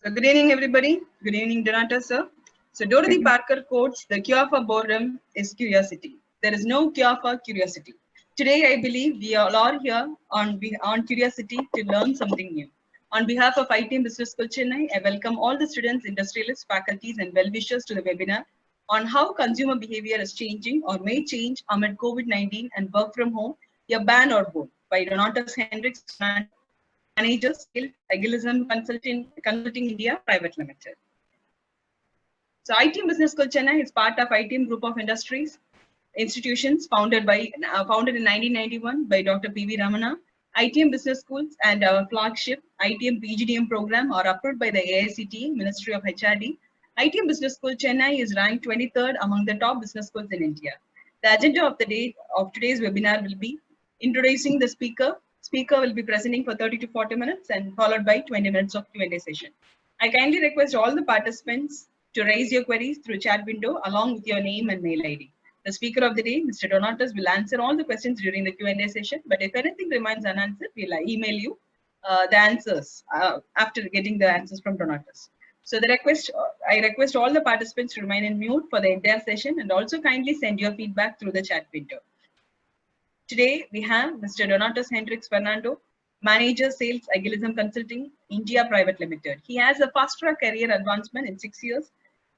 So good evening, everybody. Good evening, Donata, sir. So Dorothy Evening. Parker quotes, "The cure for boredom is curiosity. There is no cure for curiosity." Today, I believe we all are here on curiosity to learn something new. On behalf of ITM Business School Chennai, I welcome all the students, industrialists, faculties, and well-wishers to the webinar on how consumer behavior is changing or may change amid COVID-19 and work from home, a ban or both, by Donatus Hendrix Fernando, Manager, Sales, Agilism Consulting India Private Limited. So ITM Business School Chennai is part of ITM Group of Industries institutions founded in 1991 by Dr. P.V. Ramana. ITM Business Schools and our flagship ITM PGDM program are approved by the AICTE, Ministry of HRD. ITM Business School Chennai is ranked 23rd among the top business schools in India. The agenda of the day of today's webinar will be introducing the speaker. Speaker will be presenting for 30 to 40 minutes and followed by 20 minutes of Q&A session. I kindly request all the participants to raise your queries through chat window along with your name and mail ID. The speaker of the day, Mr. Donatus, will answer all the questions during the Q&A session, but if anything remains unanswered, we'll email you the answers after getting the answers from Donatus. So I request all the participants to remain in mute for the entire session and also kindly send your feedback through the chat window. Today, we have Mr. Donatus Hendrix Fernando, Manager Sales Agilism Consulting India Private Limited. He has a fast-track career advancement in 6 years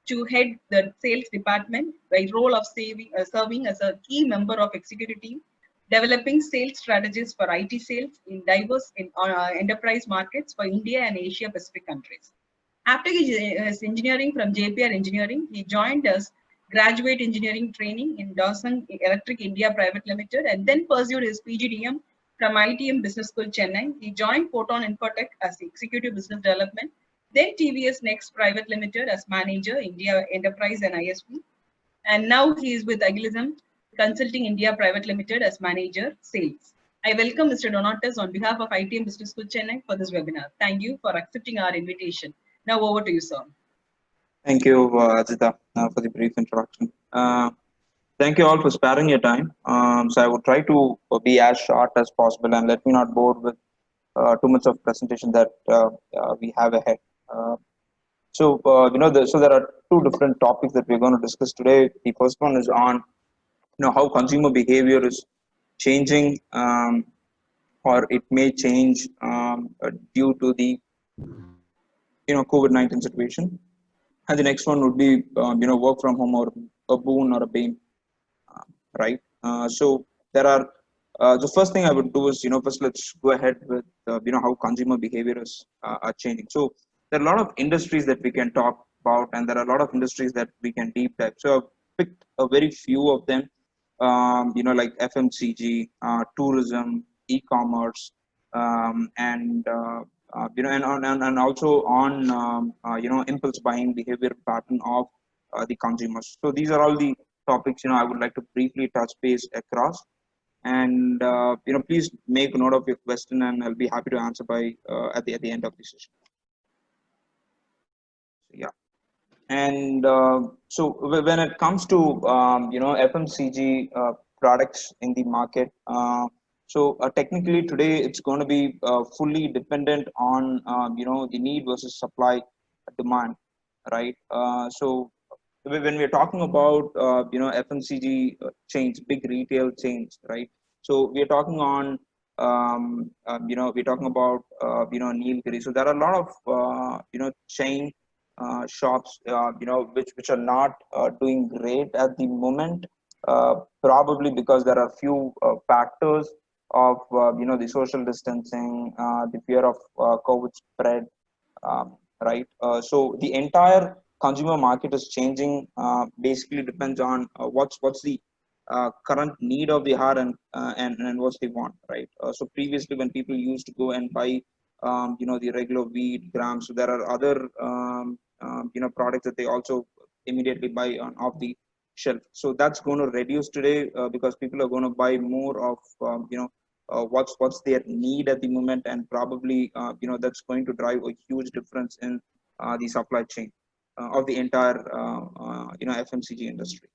to head the sales department by role of serving as a key member of executive team, developing sales strategies for IT sales in diverse enterprise markets for India and Asia Pacific countries. After his engineering from JPR Engineering, he joined us graduate engineering training in Dawson Electric India Private Limited and then pursued his PGDM from ITM Business School Chennai. He joined Photon Infotech as Executive Business Development, then TVS Next Private Limited as Manager, India Enterprise and ISP. And now he is with Agilism Consulting India Private Limited as Manager, Sales. I welcome Mr. Donatus on behalf of ITM Business School Chennai for this webinar. Thank you for accepting our invitation. Now over to you, sir. Thank you, Ajita, for the brief introduction. Thank you all for sparing your time. So I would try to be as short as possible and let me not bore with too much of presentation that we have ahead. So there are two different topics that we're going to discuss today. The first one is on how consumer behavior is changing, or it may change due to the COVID-19 situation. And the next one would be, work from home or a boon or a bane, right? So there are, the first thing I would do is, first let's go ahead with, how consumer behaviors are changing. So there are a lot of industries that we can talk about, and there are a lot of industries that we can deep dive. So I've picked a very few of them, like FMCG, tourism, e-commerce, and and also on impulse buying behavior pattern of the consumers. So these are all the topics I would like to briefly touch base across, and please make note of your question, and I'll be happy to answer by at the end of the session. So, yeah, and so when it comes to FMCG products in the market. So technically today it's going to be fully dependent on the need versus supply demand, right? So when we're talking about FMCG chains, big retail chains, right? So we're talking on we're talking about Nilgiri. So there are a lot of chain shops which are not doing great at the moment, probably because there are few factors of the social distancing, the fear of COVID spread, right? So the entire consumer market is changing. Basically depends on what's the current need of the hour and what they want, right? So previously when people used to go and buy the regular wheat grams, so there are other products that they also immediately buy off the shelf. So that's going to reduce today because people are going to buy more of what's their need at the moment, and probably that's going to drive a huge difference in the supply chain of the entire FMCG industry.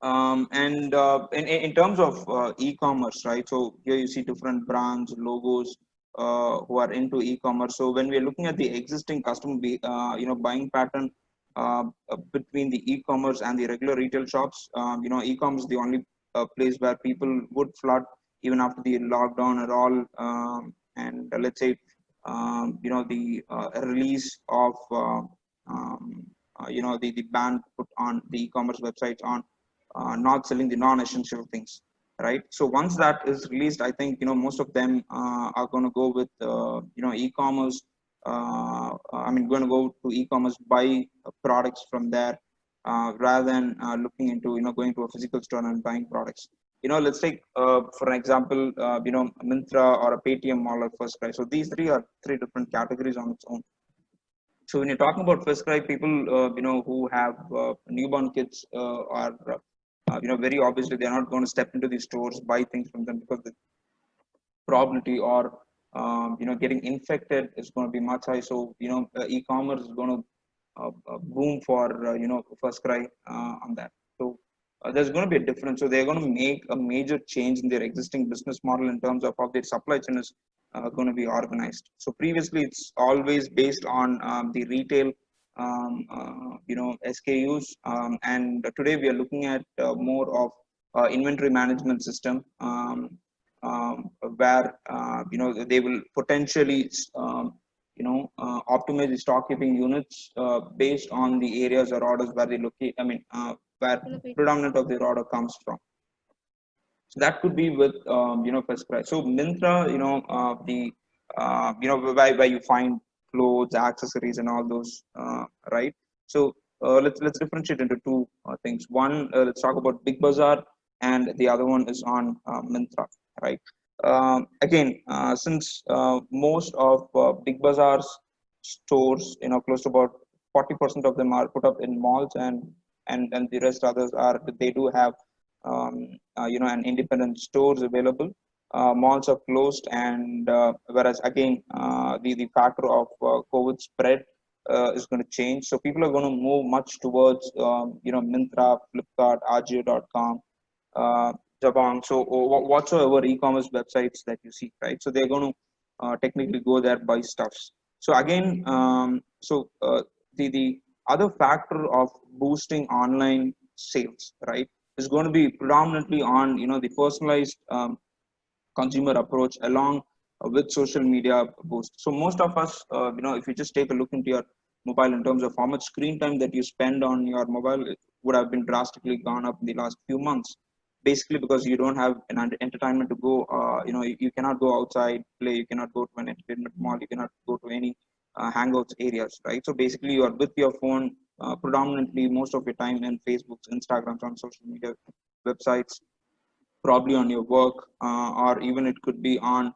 And in terms of e-commerce, right? So here you see different brands, logos, who are into e-commerce. So when we are looking at the existing customer buying pattern between the e-commerce and the regular retail shops, e-commerce is the only place where people would flood even after the lockdown and all. And let's say the release of the ban put on the e-commerce websites on not selling the non-essential things, right? So once that is released, I think most of them are going to go with e-commerce. Going to go to e-commerce, buy products from there rather than looking into going to a physical store and buying products. Let's take for an example, Myntra or a Paytm Mall or First Cry. So these three are three different categories on its own. So when you're talking about First Cry, people who have newborn kids are very obviously they're not going to step into these stores, buy things from them, because the probability or getting infected is going to be much high. So e-commerce is going to boom for First Cry on that. So there's going to be a difference. So they're going to make a major change in their existing business model in terms of how their supply chain is going to be organized. So previously it's always based on the retail SKUs, and today we are looking at more of inventory management system, where they will potentially optimize the stock keeping units based on the areas or orders where they locate. Where predominant of their order comes from. So that could be with First Cry. So Myntra, where you find clothes, accessories, and all those, right? So let's differentiate into two things. One, let's talk about Big Bazaar, and the other one is on Myntra, right? Again, since most of Big Bazaar's stores, close to about 40% of them are put up in malls, and the rest others are, they do have an independent stores available. Malls are closed, and whereas again the factor of COVID spread is going to change. So people are going to move much towards Myntra, Flipkart, Ajio.com, Jabong. So whatsoever e-commerce websites that you see, right? So they're going to technically go there, buy stuffs. So again, the other factor of boosting online sales, right, is going to be predominantly on the personalized consumer approach along with social media boost. So most of us, if you just take a look into your mobile in terms of how much screen time that you spend on your mobile, it would have been drastically gone up in the last few months. Basically because you don't have an entertainment to go. You cannot go outside, play. You cannot go to an entertainment mall. You cannot go to any hangouts areas, right? So basically you are with your phone predominantly most of your time in Facebooks, Instagrams, on social media websites, probably on your work, or even it could be on,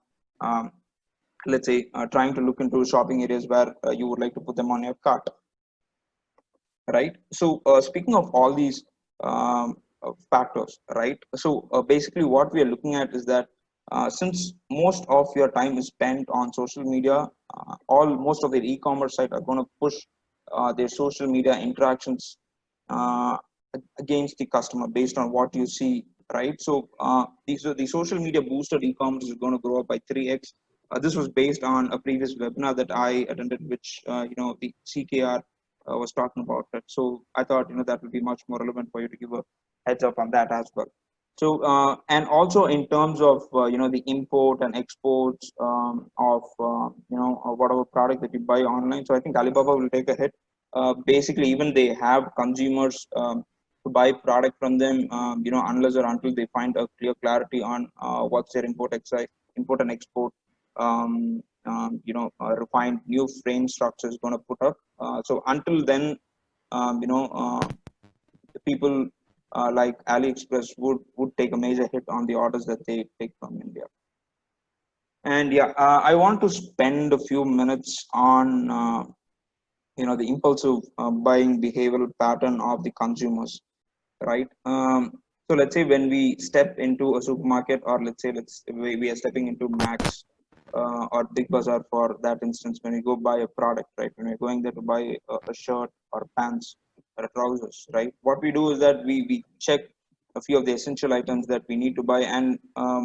let's say, trying to look into shopping areas where you would like to put them on your cart, right? So speaking of all these factors, right? So basically what we are looking at is that since most of your time is spent on social media, most of the e-commerce site are going to push their social media interactions uh, against the customer based on what you see, right? So the social media boosted e-commerce is going to grow up by 3x. This was based on a previous webinar that I attended, which the CKR was talking about it. So I thought that would be much more relevant for you to give a heads up on that as well. So and also in terms of the import and exports of whatever product that you buy online. So I think Alibaba will take a hit. Basically, even they have consumers to buy product from them, unless or until they find a clear clarity on what's their import and export, refined new frame structure is going to put up. So until then, the people like AliExpress would take a major hit on the orders that they take from India. And yeah, I want to spend a few minutes on the impulsive buying behavioral pattern of the consumers, right? So let's say when we step into a supermarket, or let's say we are stepping into Max or Big Bazaar for that instance, when we go buy a product, right? When we're going there to buy a shirt or pants or trousers, right? What we do is that we check a few of the essential items that we need to buy. And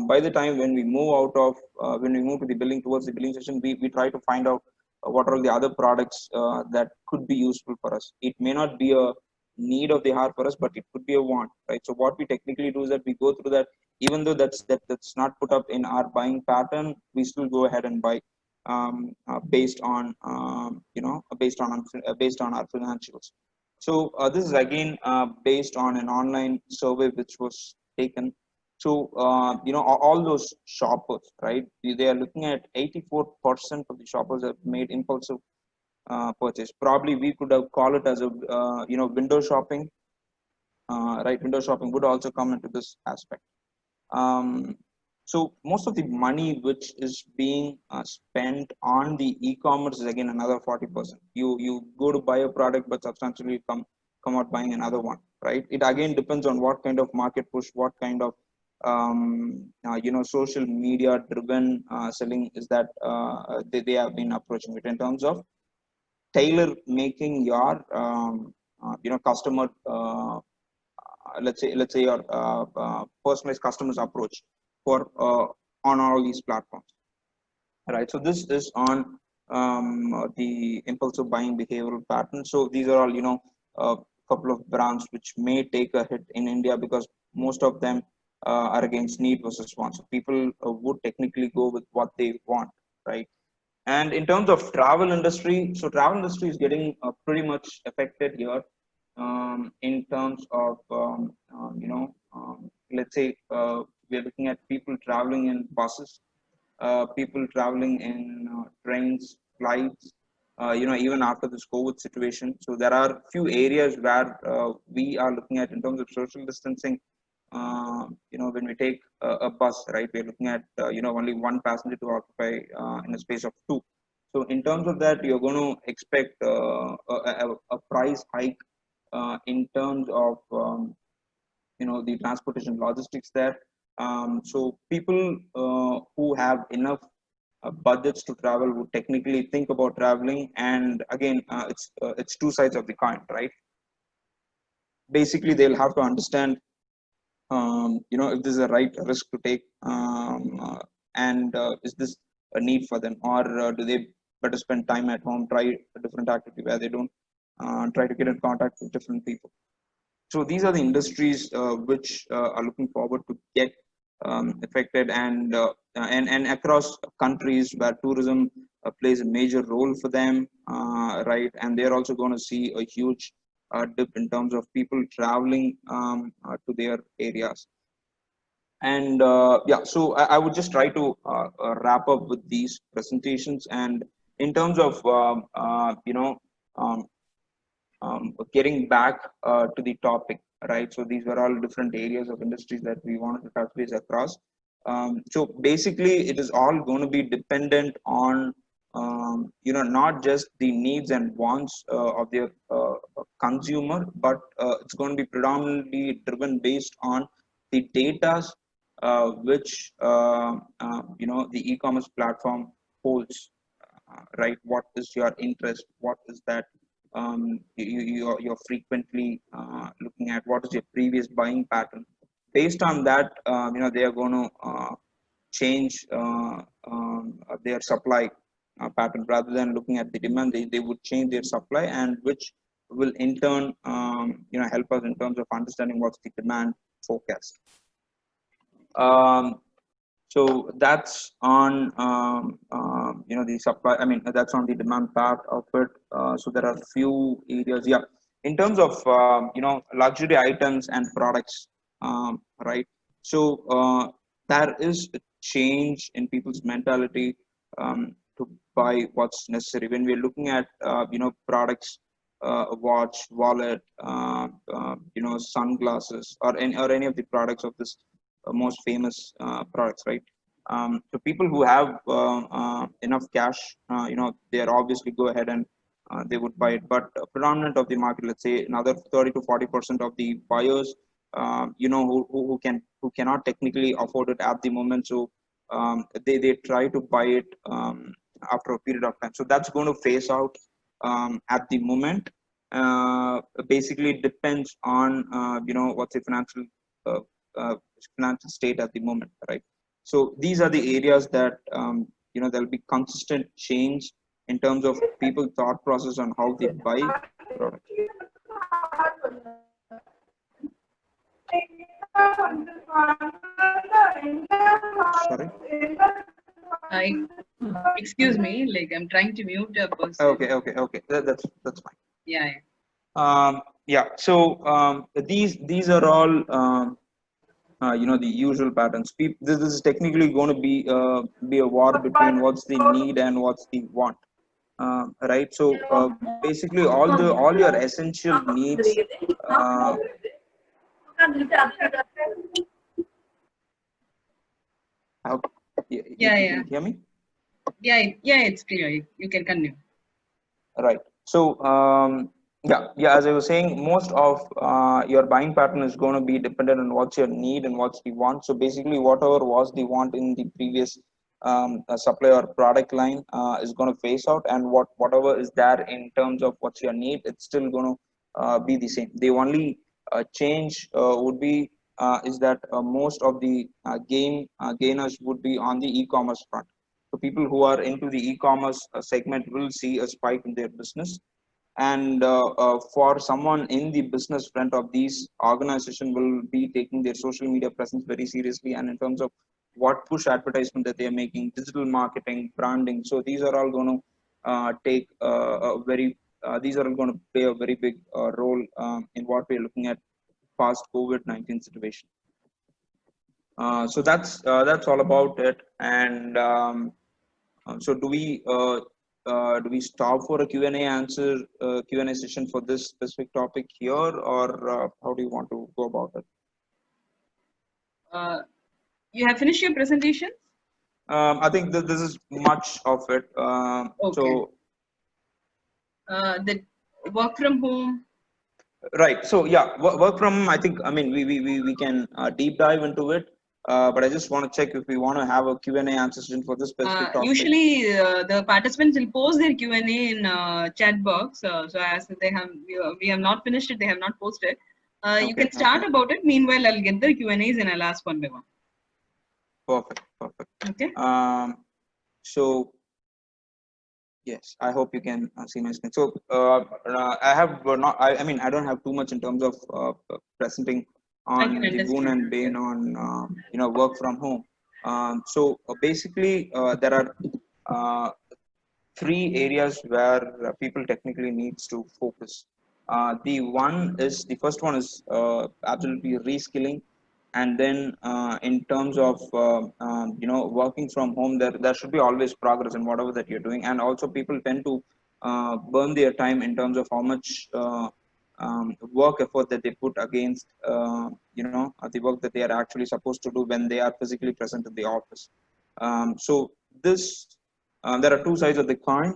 by the time when we move out of when we move to the billing, towards the billing session, we try to find out what are the other products that could be useful for us. It may not be a need of the hour for us, but it could be a want, right? So what we technically do is that we go through that, even though that's not put up in our buying pattern, we still go ahead and buy based on based on our financials. So this is again based on an online survey which was taken. So all those shoppers, right? They are looking at 84% of the shoppers have made impulsive purchase. Probably we could have called it as a window shopping, right? Window shopping would also come into this aspect. Um, so most of the money which is being spent on the e-commerce is again another 40%. You go to buy a product, but substantially come out buying another one, right? It again depends on what kind of market push, what kind of social media driven selling is that they have been approaching it in terms of tailor making your customer let's say your personalized customers approach for on all these platforms, right? So this is on the impulsive buying behavioral pattern. So these are all a couple of brands which may take a hit in India because most of them are against need versus want. So people would technically go with what they want, right? And in terms of travel industry, so travel industry is getting pretty much affected here in terms of let's say we're looking at people traveling in buses, people traveling in trains, flights, even after this COVID situation. So there are few areas where we are looking at in terms of social distancing. When we take a bus, right, we're looking at, only one passenger to occupy in a space of two. So in terms of that, you're going to expect a price hike in terms of, the transportation logistics there. So people who have enough budgets to travel would technically think about traveling. And again, it's two sides of the coin, right? Basically, they'll have to understand, if this is a right risk to take, and is this a need for them, or do they better spend time at home, try a different activity where they don't try to get in contact with different people. So these are the industries which are looking forward to get affected, and across countries where tourism plays a major role for them, right? And they're also going to see a huge dip in terms of people traveling to their areas. And yeah, so I would just try to wrap up with these presentations. And in terms of um, getting back to the topic, right? So these were all different areas of industries that we wanted to touch base across. So basically, it is all going to be dependent on not just the needs and wants of their consumer, but it's going to be predominantly driven based on the data which the e-commerce platform holds, right? What is your interest? What is that you're frequently looking at? What is your previous buying pattern? Based on that, they are going to change their supply pattern. Rather than looking at the demand, they would change their supply, and which will in turn help us in terms of understanding what's the demand forecast. Um, so that's on the supply. I mean, that's on the demand part of it. So there are few areas. Yeah, in terms of luxury items and products, right? So there is a change in people's mentality to buy what's necessary. When we're looking at products, a watch, wallet, sunglasses, or any of the products of this most famous products, right? So people who have enough cash, they are obviously go ahead and they would buy it. But predominant of the market, let's say another 30 to 40% of the buyers, who cannot technically afford it at the moment, so they try to buy it after a period of time. So that's going to phase out at the moment. Basically, it depends on what's the financial uh, uh, financial state at the moment, right? So these are the areas that there'll be consistent change in terms of people thought process on how they buy products. Sorry. I excuse me, like I'm trying to mute a person. Okay. That's fine. Yeah. Yeah. So these are all the usual patterns. This is technically going to be a war between what's the need and what's the want, right? So basically, all your essential needs. Uh, how, Yeah. you Yeah. can hear me? Yeah. It's clear. You can continue. Right. So, yeah. As I was saying, most of your buying pattern is going to be dependent on what's your need and what's the want. So basically, whatever was the want in the previous supply or product line is going to phase out, and whatever is there in terms of what's your need, it's still going to be the same. The only change would be is that most of the gainers would be on the e-commerce front. So people who are into the e-commerce segment will see a spike in their business. And for someone in the business front of these organization will be taking their social media presence very seriously. And in terms of what push advertisement that they are making, digital marketing, branding. So these are all going to take these are all going to play a very big role in what we're looking at past COVID-19 situation. So that's all about it. And so do we stop for a Q&A answer Q&A session for this specific topic here, or how do you want to go about it? You have finished your presentation? I think that this is much of it. Okay. So The work from home. right. So yeah, work from. I think. I mean, we can deep dive into it. But I just want to check if we want to have a Q&A answer session for this specific topic. Usually, the participants will post their Q&A in chat box. So as we have not finished it, they have not posted. You can start about it. Meanwhile, I'll get the Q&As and I'll ask one by one. Perfect. Okay. So yes, I hope you can see my screen. So I have not. I mean, I don't have too much in terms of presenting I can on the boon understand. and bane on work from home. So basically, there are three areas where people technically needs to focus. The first one is absolutely reskilling, and then in terms of working from home, there should be always progress in whatever that you're doing, and also people tend to burn their time in terms of how much work effort that they put against the work that they are actually supposed to do when they are physically present in the office. So this there are two sides of the coin.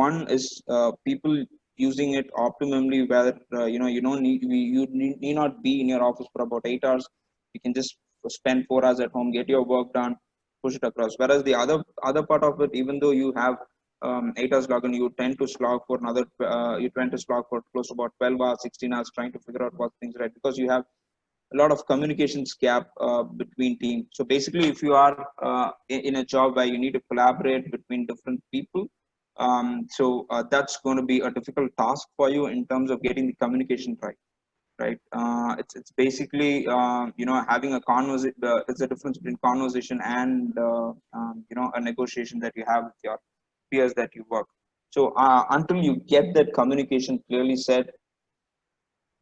One is people using it optimally, where you don't need not be in your office for about 8 hours. You can just spend 4 hours at home, get your work done, push it across. Whereas the other part of it, even though you have 8 hours login, you tend to slog for another. You tend to slog for close to about 12 hours, 16 hours, trying to figure out what things right, because you have a lot of communications gap between teams. So basically, if you are in a job where you need to collaborate between different people, that's going to be a difficult task for you in terms of getting the communication right. Right? It's basically having a conversation. It's a difference between conversation and a negotiation that you have with your peers that you work. So until you get that communication clearly said,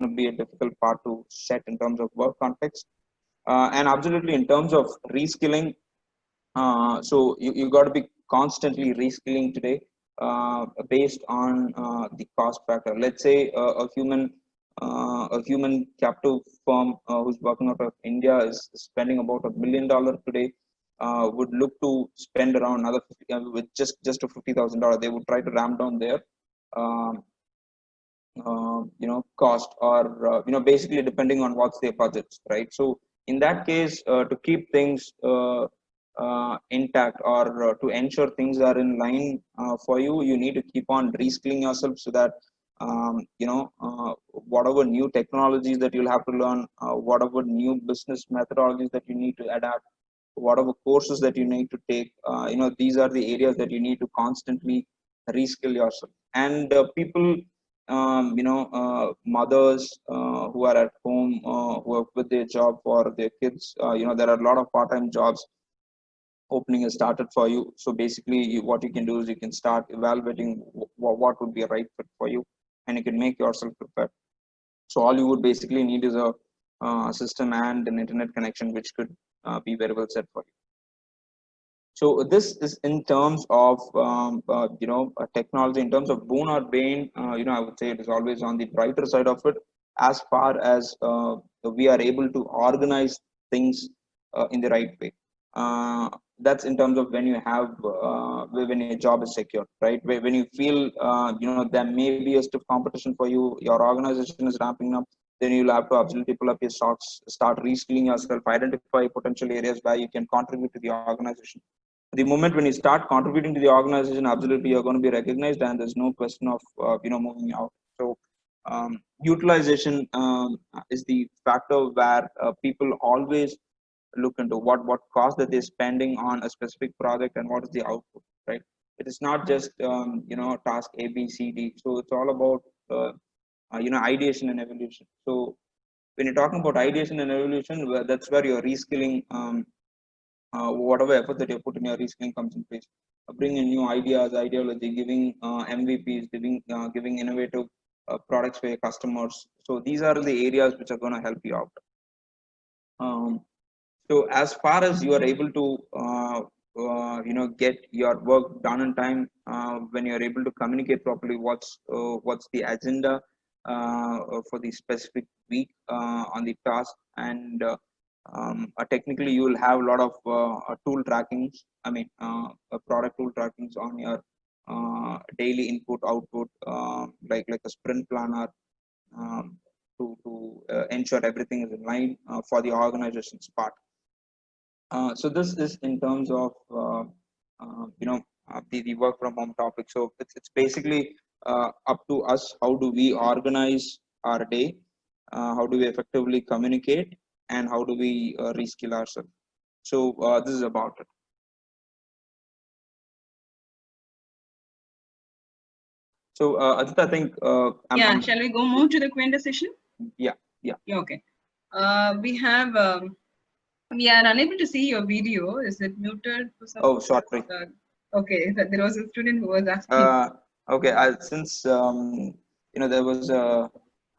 going to be a difficult part to set in terms of work context. And absolutely in terms of reskilling, so you got to be constantly reskilling today based on the cost factor. Let's say a human capital firm who's working out of India is spending about $1 million today. Would look to spend around another 50, with just a $50,000. They would try to ramp down their um, cost, or basically depending on what's their budgets, right? So in that case, to keep things intact, or to ensure things are in line for you, you need to keep on reskilling yourself, so that whatever new technologies that you'll have to learn, whatever new business methodologies that you need to adapt, whatever courses that you need to take, these are the areas that you need to constantly reskill yourself. And people, mothers who are at home, who are with their job for their kids, there are a lot of part-time jobs opening has started for you. So basically, what you can do is you can start evaluating what would be a right fit for you, and you can make yourself prepared. So all you would basically need is a system and an internet connection, which could be very well set for you. So this is in terms of technology. In terms of boon or bane, I would say it is always on the brighter side of it, as far as we are able to organize things in the right way. Uh, that's in terms of when you have when your job is secure, right? When you feel there may be a stiff competition for you, your organization is ramping up, then you'll have to absolutely pull up your socks, start reskilling yourself, identify potential areas where you can contribute to the organization. The moment when you start contributing to the organization, absolutely you're going to be recognized, and there's no question of moving out. So utilization is the factor where people always look into what cost that they're spending on a specific project and what is the output, right? It is not just task A, B, C, D. So it's all about ideation and evolution. So when you're talking about ideation and evolution, that's where you're reskilling. Whatever effort that you put in your reskilling comes in place. Bringing new ideas, ideology, giving MVPs, giving innovative products for your customers. So these are the areas which are going to help you out. So as far as you are able to get your work done in time, when you are able to communicate properly, what's the agenda for the specific week on the task, and technically you will have a lot of tool trackings, product tool trackings on your daily input output, like a sprint planner, to ensure everything is in line for the organization's part. So this is in terms of the work from home topic. So it's basically up to us. How do we organize our day? How do we effectively communicate? And how do we reskill ourselves? So this is about it. So Aditya, I think shall we go move to the Q&A session? Yeah. Okay. We are unable to see your video. Is it muted? Oh, sorry. Okay, there was a student who was asking. Okay, since there was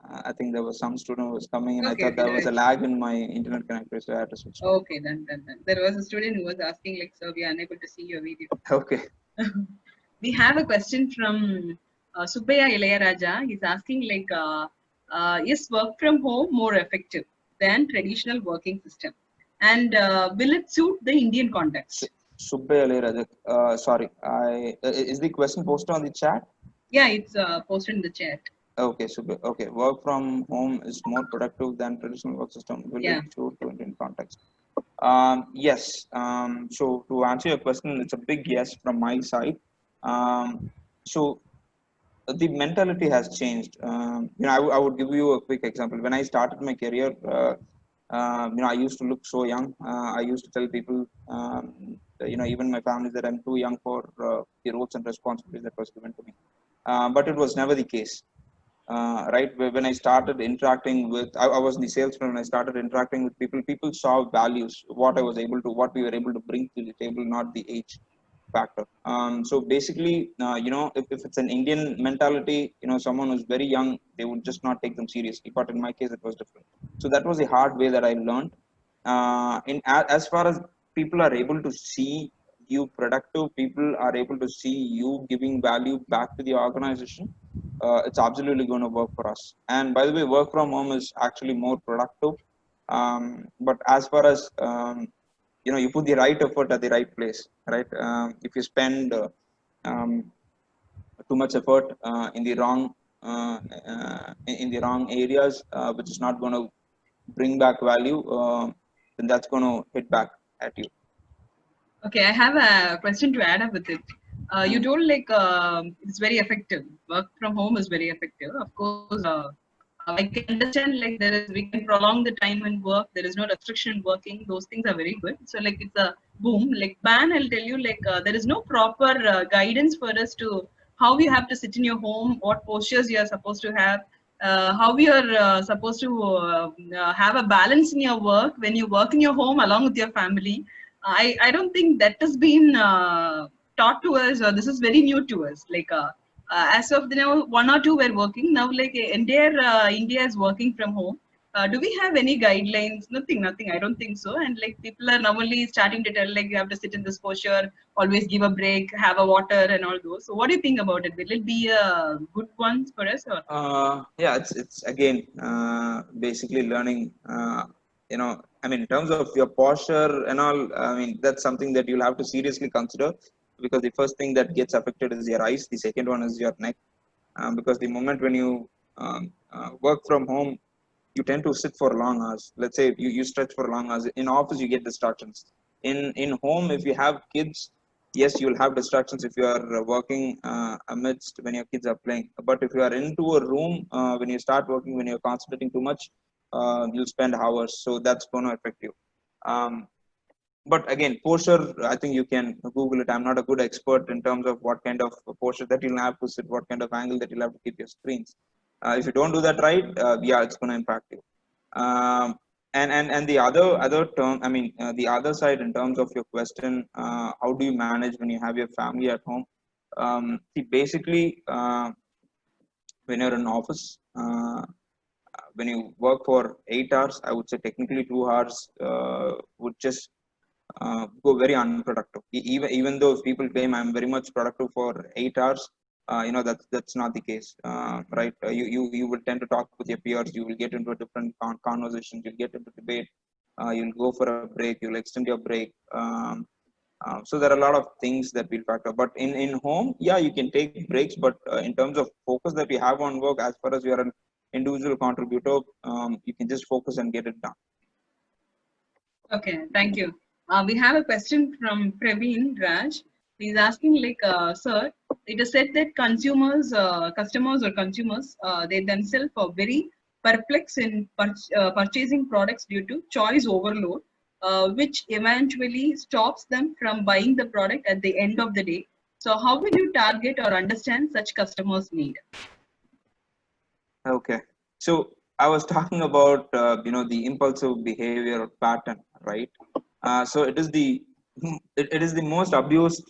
I think there was some student who was coming, and I thought there was a lag in my internet connector, so I had to switch. Okay, then. There was a student who was asking, like, sir, we are unable to see your video. Okay. We have a question from Subbaya Ilayaraja. He's asking, like, is work from home more effective than traditional working system? And will it suit the Indian context? Subbaya Ilayaraja, sorry, is the question posted on the chat? Yeah, it's posted in the chat. Okay, okay. Work from home is more productive than traditional work system. Will it suit to Indian context? Yes. So to answer your question, it's a big yes from my side. So the mentality has changed. I would give you a quick example. When I started my career, I used to look so young. I used to tell people, even my family, that I'm too young for the roles and responsibilities that was given to me. But it was never the case. Right, when I started interacting with, I was in the salesman. When I started interacting with people, people saw values, what we were able to bring to the table, not the age factor. So basically, if it's an Indian mentality, someone who's very young, they would just not take them seriously. But in my case, it was different. So that was the hard way that I learned. As far as people are able to see you productive, people are able to see you giving value back to the organization, it's absolutely going to work for us. And by the way, work from home is actually more productive. But as far as you put the right effort at the right place, right? If you spend too much effort in the wrong areas, which is not going to bring back value, then that's going to hit back at you. Okay, I have a question to add up with it. You Mm. told like it's very effective. Work from home is very effective. Of course, I can understand like we can prolong the time and work. There is no restriction in working. Those things are very good. So like it's a boom. Like ban, I'll tell you like there is no proper guidance for us to how you have to sit in your home, what postures you are supposed to have, how you are supposed to have a balance in your work when you work in your home along with your family. I don't think that has been taught to us, or this is very new to us. Like as of now, one or two were working. Now, like entire India is working from home. Do we have any guidelines? Nothing, nothing. I don't think so. And like people are now only starting to tell like you have to sit in this posture, always give a break, have a water, and all those. So, what do you think about it? Will it be a good one for us, or Yeah, it's again basically learning. I mean, in terms of your posture and all, I mean that's something that you'll have to seriously consider, because the first thing that gets affected is your eyes. The second one is your neck, because the moment when you work from home, you tend to sit for long hours. Let's say you stretch for long hours. In office, you get distractions. In home, if you have kids, yes, you'll have distractions if you are working amidst when your kids are playing. But if you are into a room, when you start working, when you're concentrating too much, you'll spend hours. So that's going to affect you. Um, but again, posture, I think you can Google it. I'm not a good expert in terms of what kind of posture that you'll have to sit, what kind of angle that you'll have to keep your screens. If you don't do that right, yeah, it's going to impact you. um, and the other term, I mean, the other side in terms of your question, how do you manage when you have your family at home? See, basically, when you're in office, when you work for 8 hours, I would say technically 2 hours would just go very unproductive. Even though if people claim I'm very much productive for 8 hours, that's not the case, right? You will tend to talk with your peers. You will get into a different conversations. You'll get into debate. You'll go for a break. You'll extend your break. So there are a lot of things that will factor. But in home, yeah, you can take breaks. But in terms of focus that we have on work, as far as you are an individual contributor, you can just focus and get it done. okay, thank you. We have a question from Praveen Raj. He's asking, like, sir, it is said that customers or consumers, they themselves are very perplexed in purchasing products due to choice overload, which eventually stops them from buying the product at the end of the day. So, how will you target or understand such customers' need? Okay. So I was talking about the impulsive behavior pattern, right? So it is the most abused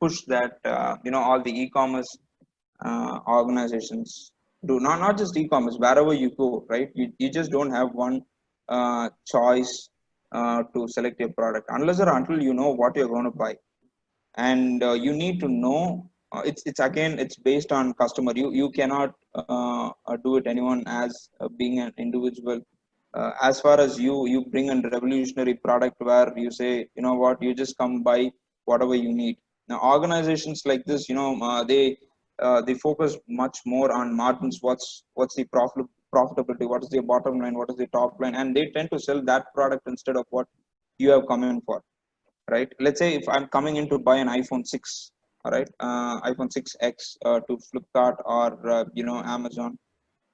push that all the e-commerce organizations do. Not just e-commerce, wherever you go, right? You just don't have one choice to select your product unless or until you know what you're going to buy. And you need to know, it's again, it's based on customer. You cannot do it anyone as being an individual. As far as you bring a revolutionary product where you say, you know what, you just come buy whatever you need. Now organizations like this, they focus much more on margins. What's the profitability, what is the bottom line, what is the top line, and they tend to sell that product instead of what you have come in for, right? Let's say if I'm coming in to buy an iPhone 6, all right, iPhone 6x to Flipkart or Amazon,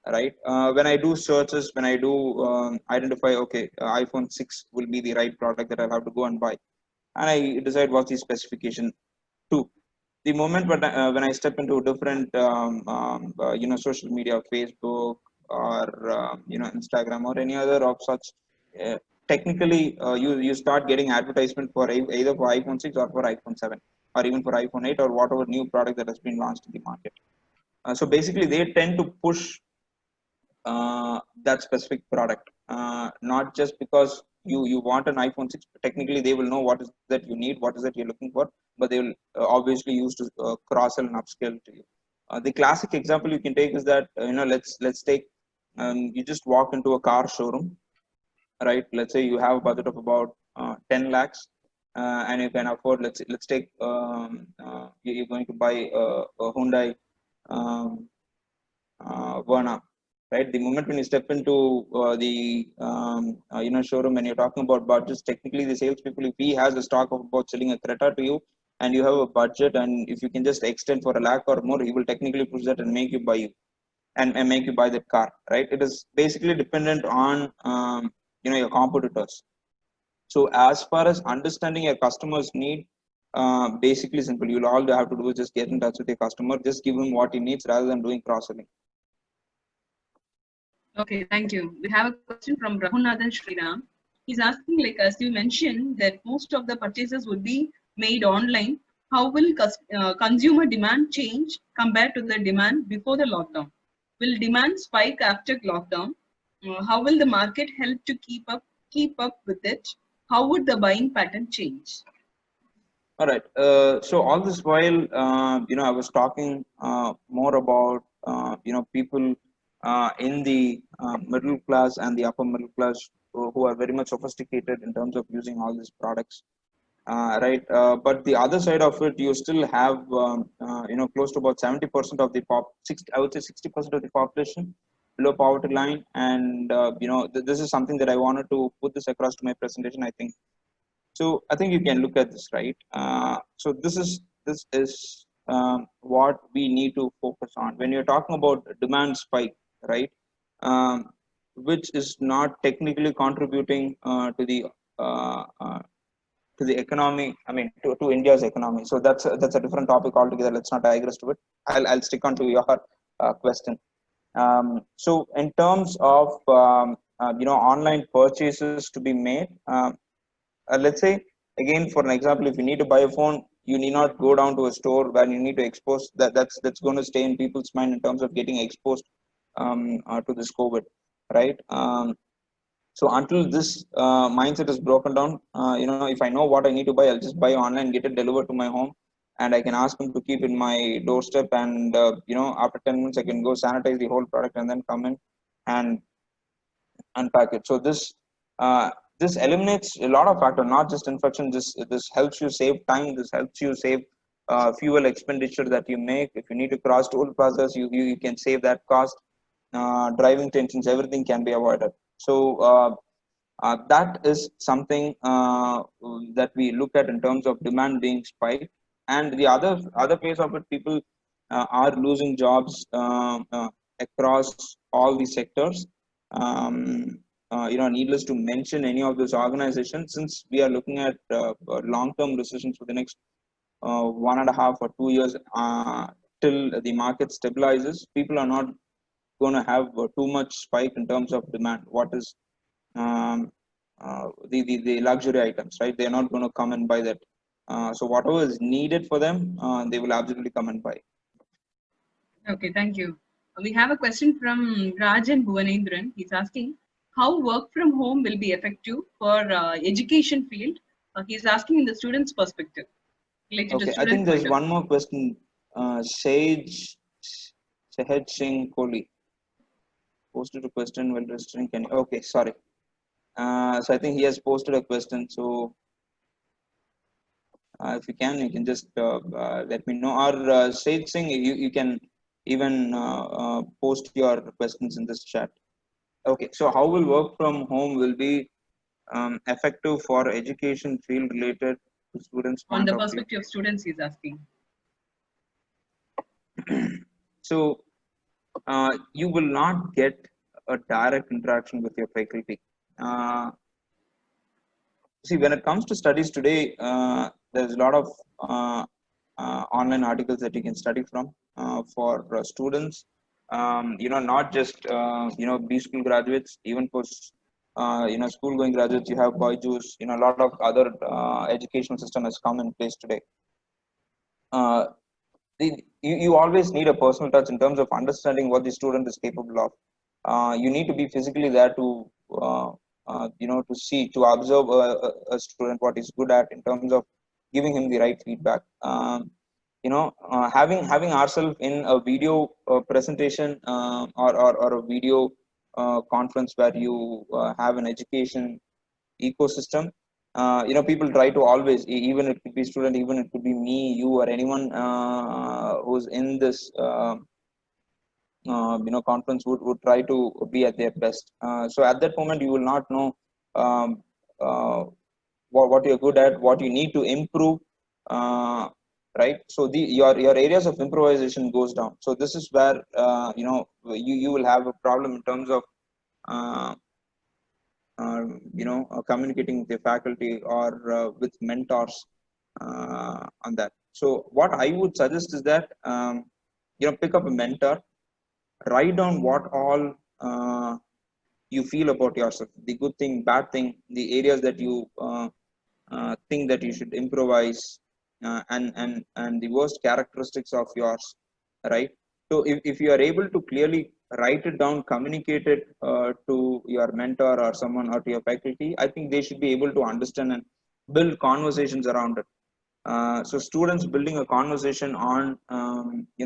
right? When I do searches, when I do identify, okay, iPhone 6 will be the right product that I'll have to go and buy, and I decide what's the specification. Two, the moment when I step into a different social media, Facebook or Instagram or any other of such, uh, technically you start getting advertisement for either for iPhone 6 or for iPhone 7 or even for iPhone 8 or whatever new product that has been launched in the market. So basically they tend to push that specific product, not just because you want an iPhone 6. Technically they will know what is that you need, what is that you're looking for, but they will obviously use to cross sell and upscale to you. The classic example you can take is that, let's take, you just walk into a car showroom, right? Let's say you have a budget of about 10 lakhs, and you can afford, let's take, you're going to buy a Hyundai um, Verna, right? The moment when you step into the showroom and you're talking about budgets, technically the salespeople, if he has a stock of about selling a Creta to you and you have a budget, and if you can just extend for a lakh or more, he will technically push that and make you buy you and make you buy that car, right? It is basically dependent on your competitors. So as far as understanding your customer's need, basically simple. You'll all have to do is just get in touch with your customer, just give him what he needs rather than doing cross selling. Okay, thank you. We have a question from Raghunathan Sriram. He's asking, like, as you mentioned, that most of the purchases would be made online. How will consumer demand change compared to the demand before the lockdown? Will demand spike after lockdown? How will the market help to keep up with it? How would the buying pattern change? All right. So all this while, I was talking more about people in the middle class and the upper middle class who are very much sophisticated in terms of using all these products, right? But the other side of it, you still have close to about 70% of the 60, I would say 60% of the population below poverty line, and this is something that I wanted to put this across to my presentation. So I think you can look at this, right? So this is what we need to focus on when you're talking about demand spike, right? Um, which is not technically contributing uh, uh, to the economy. I mean, to India's economy. So that's a different topic altogether. Let's not digress to it. I'll stick on to your question. So in terms of online purchases to be made. Let's say again for an example, if you need to buy a phone, you need not go down to a store where you need to expose that's going to stay in people's mind in terms of getting exposed to this COVID, right? So until this mindset is broken down, if I know what I need to buy, I'll just buy online, get it delivered to my home, and I can ask them to keep in my doorstep, and after 10 minutes I can go sanitize the whole product and then come in and unpack it. So uh, this eliminates a lot of factors, not just infection. This helps you save time. This helps you save fuel expenditure that you make. If you need to cross toll plazas, you can save that cost. Driving tensions, everything can be avoided. So that is something that we look at in terms of demand being spiked. And the other phase of it, people are losing jobs across all the sectors. um, Needless to mention any of those organizations, since we are looking at long-term recessions for the next 1.5 or 2 years, till the market stabilizes. People are not going to have too much spike in terms of demand. What is um, the luxury items, right? They're not going to come and buy that. So whatever is needed for them, they will absolutely come and buy. Okay, thank you. We have a question from Rajan Bhuvanendran. He's asking how work from home will be effective for education field. He's asking in the student's perspective, related to Okay, I think student there's point of one more question. Sahej Singh Kohli posted a question while registering. Okay, sorry. So I think he has posted a question. So if you can just let me know. Or Sage Singh, you can even post your questions in this chat. Okay, so how will work from home will be effective for education field related to students' on point the of view? perspective of students. He's asking. So you will not get a direct interaction with your faculty. Uh, See, when it comes to studies today, there's a lot of online articles that you can study from for students. Not just B school graduates, even for school going graduates. You have Byju's. A lot of other educational system has come in place today. Uh, you always need a personal touch in terms of understanding what the student is capable of. You need to be physically there uh, to see, to observe a student what he's good at in terms of giving him the right feedback. Having ourselves in a video presentation, or a video conference where you have an education ecosystem. People try to always, even it could be student, even it could be me, you, or anyone who's in this conference would try to be at their best. So at that moment, you will not know um, uh, what you're good at, what you need to improve, uh, right? So your areas of improvisation goes down. So this is where you will have a problem in terms of uh, communicating with your faculty or with mentors on that. So what I would suggest is that pick up a mentor, write down what all you feel about yourself, the good thing, bad thing, the areas that you think that you should improvise, and the worst characteristics of yours, right? So if you are able to clearly write it down, communicate it to your mentor or someone or to your faculty, I think they should be able to understand and build conversations around it. So students building a conversation on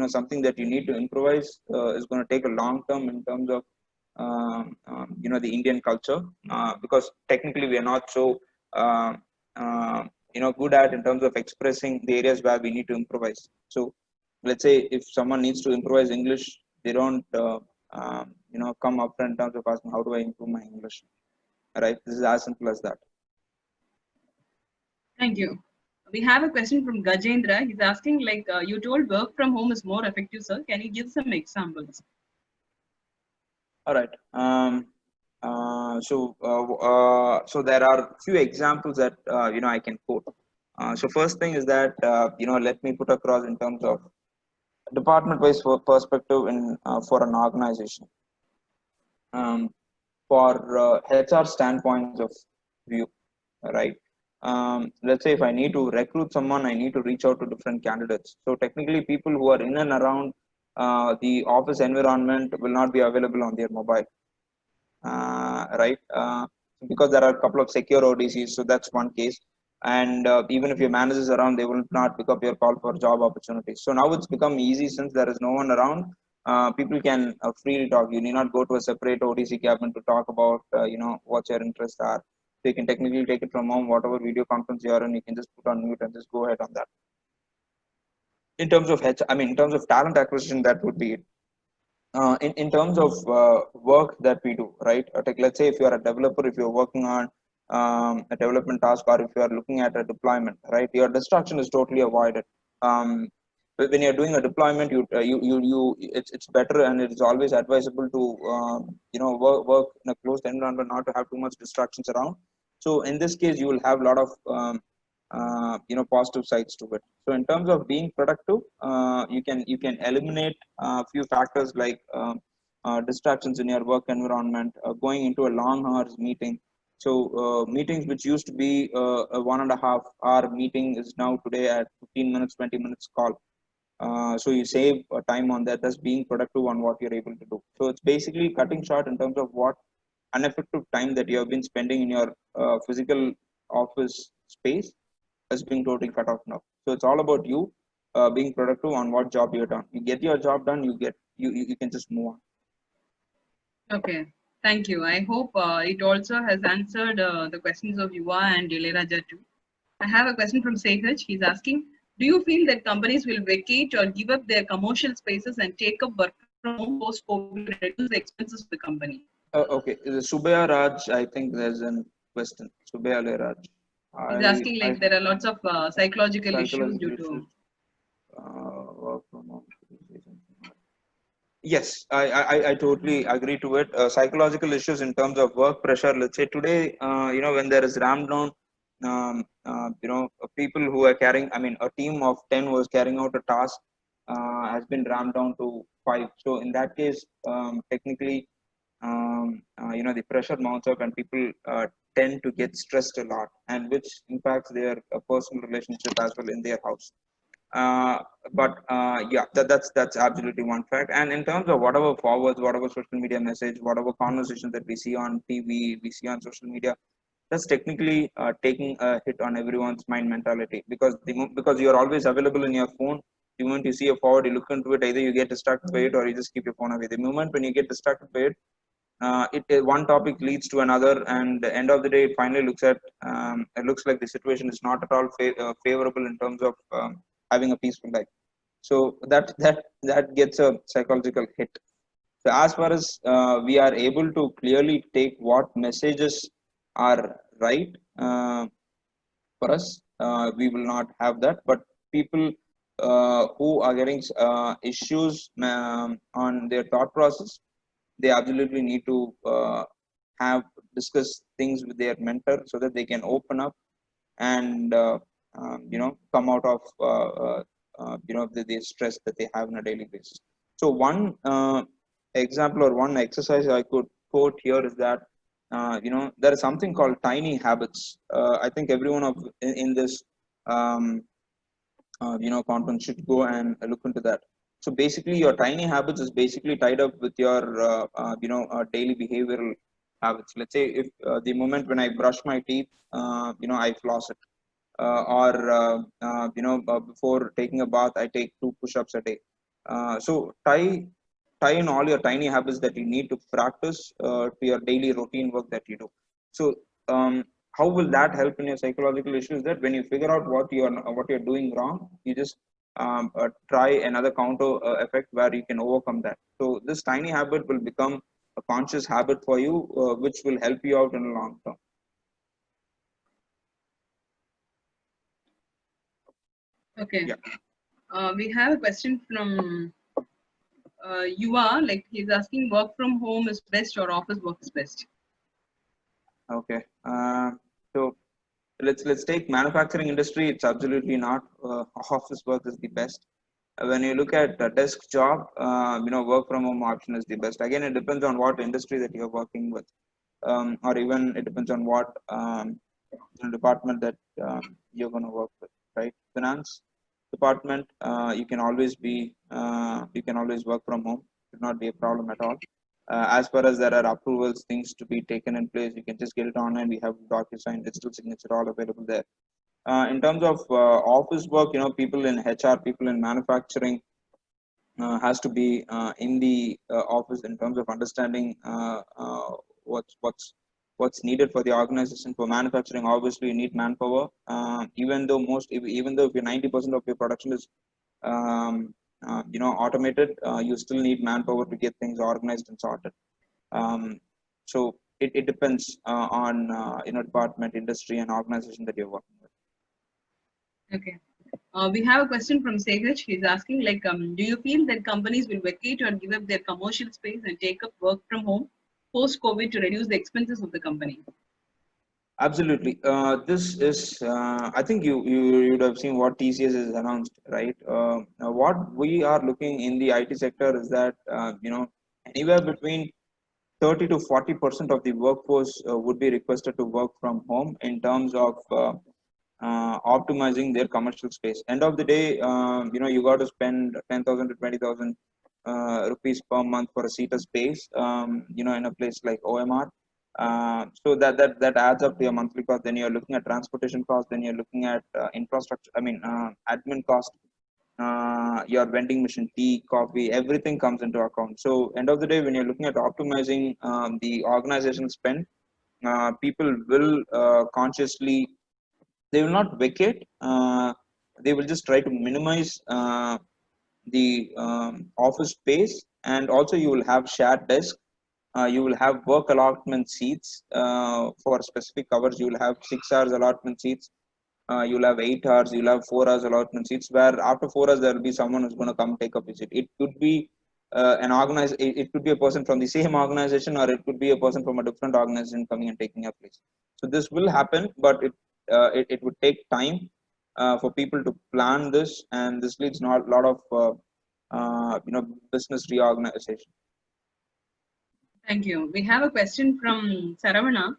something that you need to improvise is going to take a long term in terms of the Indian culture, because technically we are not so uh, uh, good at in terms of expressing the areas where we need to improvise. So let's say if someone needs to improvise English, they don't come up in terms of asking how do I improve my English, right? This is as simple as that. Thank you. We have a question from Gajendra. He's asking, like, you told work from home is more effective, sir. Can you give some examples? All right. So there are few examples that I can quote. So first thing is that let me put across in terms of department-wise perspective in for an organization. Um, for HR standpoints of view, right? Let's say if I need to recruit someone, I need to reach out to different candidates. So technically, people who are in and around the office environment will not be available on their mobile, right? Because there are a couple of secure ODCs, so that's one case. And even if your manager is around, they will not pick up your call for job opportunities. So now it's become easy since there is no one around. People can freely talk. You need not go to a separate ODC cabin to talk about, what your interests are. So you can technically take it from home, whatever video conference you are in, you can just put on mute and just go ahead on that. In terms of in terms of talent acquisition, that would be it. In terms of work that we do, right? Let's say if you are a developer, if you're working on a development task, or if you are looking at a deployment, right? Your distraction is totally avoided. When you're doing a deployment, it's better and it's always advisable to work in a closed environment, not to have too much distractions around. So in this case, you will have a lot of positive sides to it. So in terms of being productive, you can eliminate a few factors like distractions in your work environment, going into a long hours meeting. So meetings which used to be a 1.5 hour meeting is now today at 15 minutes, 20 minutes call. So you save time on that. That's being productive on what you're able to do. So it's basically cutting short in terms of what ineffective time that you have been spending in your physical office space is being totally cut off now. So it's all about you being productive on what job you're done. You get your job done, you can just move on. Okay, thank you. I hope it also has answered the questions of Yuva and Ilayaraja too. I have a question from Sehaj. He's asking, do you feel that companies will vacate or give up their commercial spaces and take up work from home post-COVID to reduce the expenses of the company? Okay, the Subaya Raj, I think there's a question. Subaya Le Raj. He's asking, I like, there are lots of psychological issues psychological due issues. to. Work from home. Yes, I totally agree to it. Psychological issues in terms of work pressure. Let's say today, when there is ramp down, people who are carrying, a team of 10 was carrying out a task has been ramped down to 5. So in that case, technically, the pressure mounts up and people tend to get stressed a lot, and which impacts their personal relationship as well in their house. uh, but yeah, that's absolutely one fact. And in terms of whatever forwards, whatever social media message, whatever conversation that we see on TV, we see on social media, that's technically taking a hit on everyone's mind mentality, because because you're always available in your phone. The moment you see a forward, you look into it, either you get distracted by it or you just keep your phone away. The moment when you get distracted by it, one topic leads to another, and the end of the day, it finally it looks like the situation is not at all favorable in terms of having a peaceful life. So that gets a psychological hit. So as far as we are able to clearly take what messages are right for us, we will not have that. But people who are getting issues on their thought process, they absolutely need to have discuss things with their mentor so that they can open up and come out of the stress that they have on a daily basis. So one example or one exercise I could quote here is that there is something called tiny habits. I think everyone in this um, content should go and look into that. So basically your tiny habits is basically tied up with your daily behavioral habits. Let's say if the moment when I brush my teeth, I floss it, or before taking a bath I take 2 push-ups a day. So tie in all your tiny habits that you need to practice to your daily routine work that you do. So um, how will that help in your psychological issues? That when you figure out what you're doing wrong, you just try another counter effect where you can overcome that. So this tiny habit will become a conscious habit for you, which will help you out in the long term. Okay. Yeah. We have a question from Yuva. Like he's asking, work from home is best or office work is best? Okay. So let's take manufacturing industry. It's absolutely not. Office work is the best. When you look at a desk job, work from home option is the best. Again, it depends on what industry that you're working with, or even it depends on what department that you're going to work with. Right? Finance department, you can always work from home. Should not be a problem at all. As far as there are approvals, things to be taken in place, you can just get it online. We have DocuSign, digital signature, all available there. In terms of office work, people in HR, people in manufacturing has to be in the office in terms of understanding what's needed for the organization. For manufacturing, obviously, you need manpower. Even though if you're 90% of your production is automated, you still need manpower to get things organized and sorted. So it depends on department, industry, and organization that you're working with. Okay. We have a question from Sehaj. He's asking, like, do you feel that companies will vacate or give up their commercial space and take up work from home post-COVID to reduce the expenses of the company? Absolutely. This is, I think you would have seen what TCS has announced, right? Now what we are looking in the IT sector is that anywhere between 30 to 40% of the workforce would be requested to work from home in terms of optimizing their commercial space. End of the day, you got to spend 10,000 to 20,000 rupees per month for a seater space, in a place like OMR. So that adds up to your monthly cost. Then you're looking at transportation cost. Then you're looking at infrastructure. Admin cost. Your vending machine, tea, coffee, everything comes into account. So end of the day, when you're looking at optimizing the organization spend, people will consciously, they will not vacate. They will just try to minimize the office space, and also you will have shared desk. You will have work allotment seats for specific hours. You will have 6 hours allotment seats. You'll have 8 hours. You'll have 4 hours allotment seats. Where after 4 hours there will be someone who's going to come take a visit. It could be it could be a person from the same organization, or it could be a person from a different organization coming and taking a place. So this will happen, but it would take time for people to plan this, and this leads to a lot of business reorganization. Thank you. We have a question from Saravana.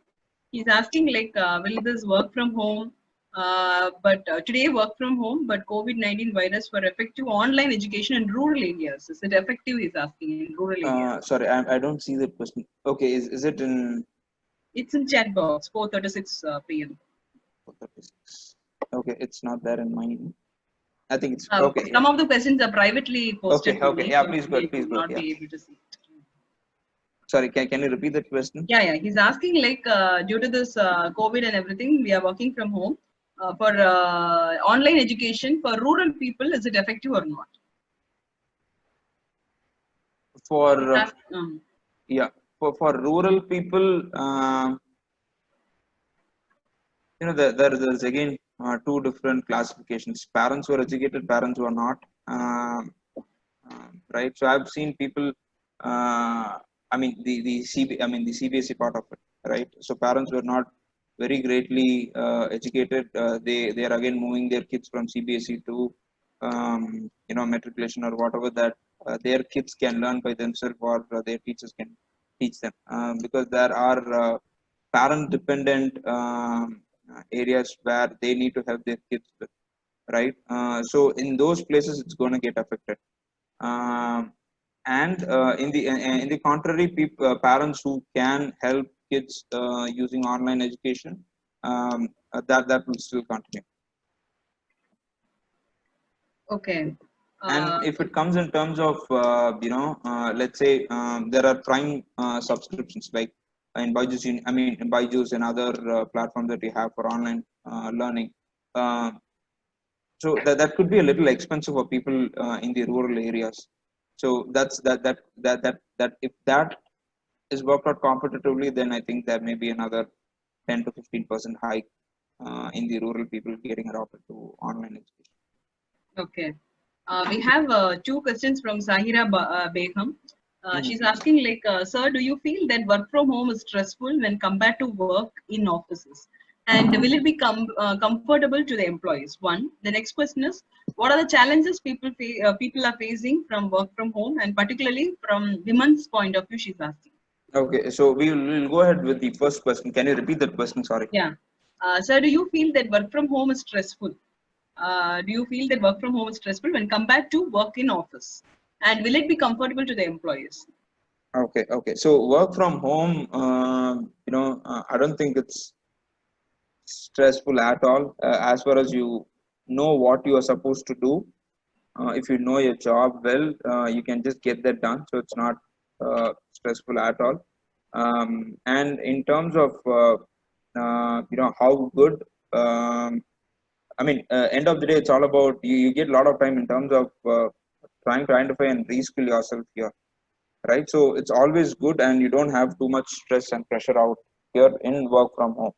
He's asking, like, will this work from home? But today work from home, but COVID-19 virus for effective online education in rural areas. Is it effective? He's asking in rural areas. Sorry, I don't see the question. Okay, is it in? It's in chat box, 4:36 p.m. 436? Okay, it's not there in mine. I think it's Uh, okay. Yeah. some of the questions are privately posted Okay. to Okay. me, Yeah. so Please go. maybe Please you will go. not Yeah. be able to see it. Sorry. Can you repeat that question? Yeah. He's asking, like, due to this COVID and everything, we are working from home. For online education for rural people, is it effective or not? You for have, yeah, for rural people, there's again two different classifications: parents who are educated, parents who are not. um, right, so I've seen people, uh, I mean the CBSE part of it, right? So parents were not very greatly educated. They are again moving their kids from CBSE to matriculation or whatever, that their kids can learn by themselves, or their teachers can teach them, because there are parent dependent areas where they need to help their kids with, right? So in those places it's going to get affected. um, and in the contrary, parents who can help kids using online education, that will still continue. okay. And Uh, if it comes in terms of let's say, there are prime subscriptions like in Byju's, in Byju's and other platforms that we have for online learning. Uh, so that could be a little expensive for people in the rural areas. So that if that is worked out competitively, then I think there may be another 10 to 15% hike in the rural people getting adopted to online education. okay. We have two questions from Sahira Begum. She's Mhm. asking, like, sir, do you feel that work from home is stressful when compared to work in offices? And will it be comfortable to the employees? One. The next question is, what are the challenges people are facing from work from home, and particularly from women's point of view? She's asking. Okay, so we'll go ahead with the first question. Can you repeat that question? Sorry. Yeah. Sir, do you feel that work from home is stressful? Do you feel that work from home is stressful when compared to work in office? And will it be comfortable to the employees? Okay, okay. So work from home, I don't think it's stressful at all, as far as you know what you are supposed to do. If you know your job well, you can just get that done. So it's not stressful at all. And in terms of how good, end of the day, it's all about you get a lot of time in terms of trying to identify and reskill yourself here, right? So it's always good, and you don't have too much stress and pressure out here in work from home.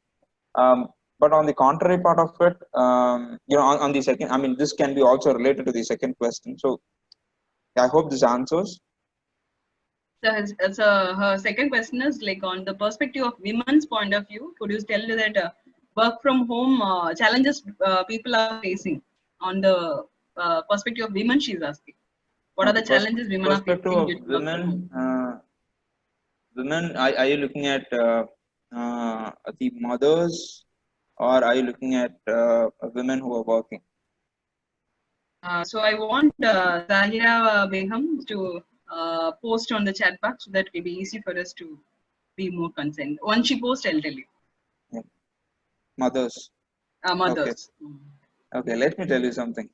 But on the contrary part of it, on the second, this can be also related to the second question. So I hope this answers. So her second question is, like, on the perspective of women's point of view, could you tell that work from home challenges people are facing on the perspective of women? She's asking, what are Okay, the challenges women are perspective facing of due to work from home? women. Women, are you looking at the mothers, or are you looking at women who are working? So I want Zahira Beham to post on the chat box so that it will be easy for us to be more concerned. Once she posts, I'll tell you. Yeah. Mothers. Okay. Mothers. Okay. Let me tell you something.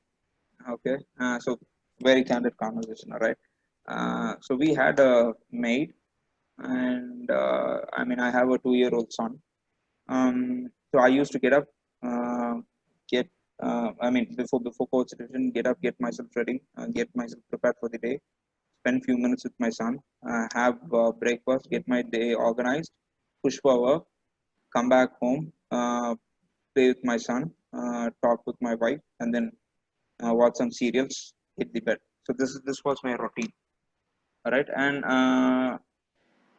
Okay. So very candid conversation. All right. So we had a maid, and I have a 2-year-old son. So I used to get up, get before coach session, get up, get myself ready, get myself prepared for the day, spend few minutes with my son, have breakfast, get my day organized, push for work, come back home, play with my son, talk with my wife, and then watch some serials, hit the bed. So this was my routine. All right, and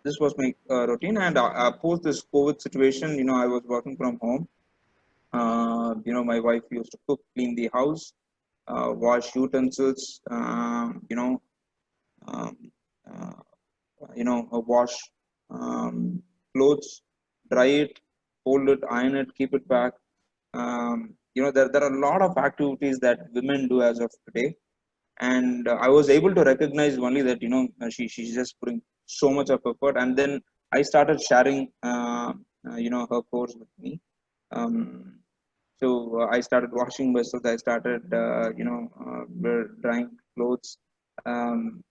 this was my routine. And post this COVID situation, I was working from home. My wife used to cook, clean the house, wash utensils, um, uh, wash um, clothes, dry it, fold it, iron it, keep it back. There are a lot of activities that women do as of today, and I was able to recognize only that she's just putting so much of effort. And then I started sharing her course with me. um, I started washing vessels. I started drying clothes, um,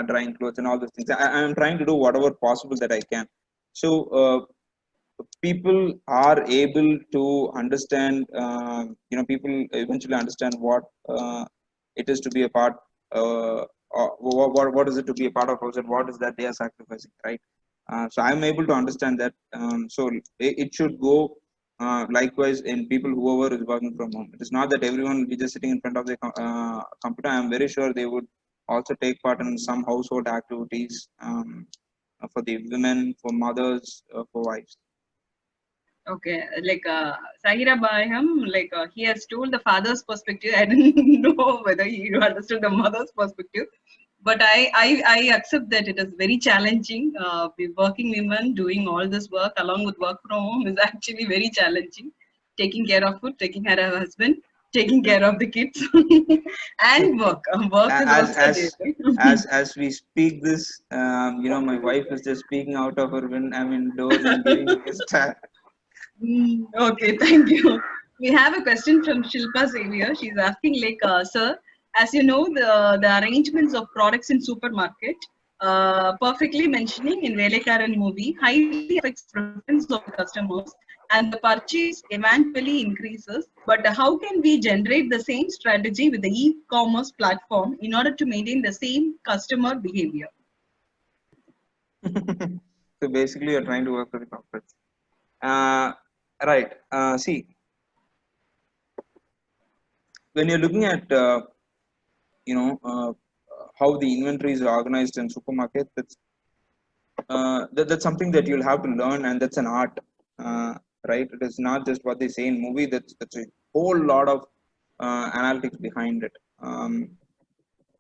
drying clothes and all those things. I'm trying to do whatever possible that I can. So people are able to understand, people eventually understand what it is to be a part what is it to be a part of house and what is that they are sacrificing, right? So I'm able to understand that. So it should go likewise in people whoever is working from home. It is not that everyone will be just sitting in front of the computer. I'm very sure they would also take part in some household activities for the women, for mothers, for wives. Okay, like Sahira Bayham, like he has told the father's perspective. I didn't know whether you understood the mother's perspective, but I accept that it is very challenging. The working women doing all this work along with work from home is actually very challenging. Taking care of food, taking care of husband, taking care of the kids, and work. Work is as also as there. as we speak this, my wife is just speaking out of her doors and giving me a stare. Okay, thank you. We have a question from Shilpa Xavier. She's asking, like, sir, as you know, the arrangements of products in supermarket, perfectly mentioning in Velekaran movie, highly affects preference of the customers and the purchase eventually increases. But how can we generate the same strategy with the e-commerce platform in order to maintain the same customer behavior? So basically, you're trying to work with the corporates. Right. See, when you're looking at you know uh, how the inventory is organized in supermarket, that's something that you'll have to learn, and that's an art, uh, right? It is not just what they say in movie. That's a whole lot of analytics behind it.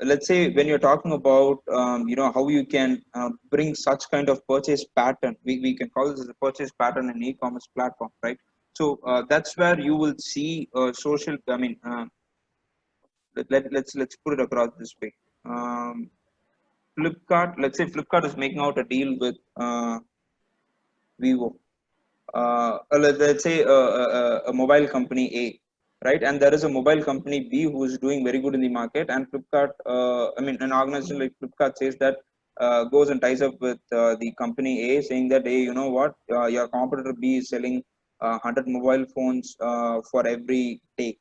Let's say when you're talking about how you can bring such kind of purchase pattern, we can call this as a purchase pattern in e-commerce platform, right? So that's where you will see social. Let's put it across this way. Um, Flipkart, let's say Flipkart is making out a deal with Vivo. Let's say a mobile company A, right? And there is a mobile company B who is doing very good in the market, and Flipkart, an organization like Flipkart says that goes and ties up with the company A, saying that, hey, you know what, your competitor B is selling 100 mobile phones for every day.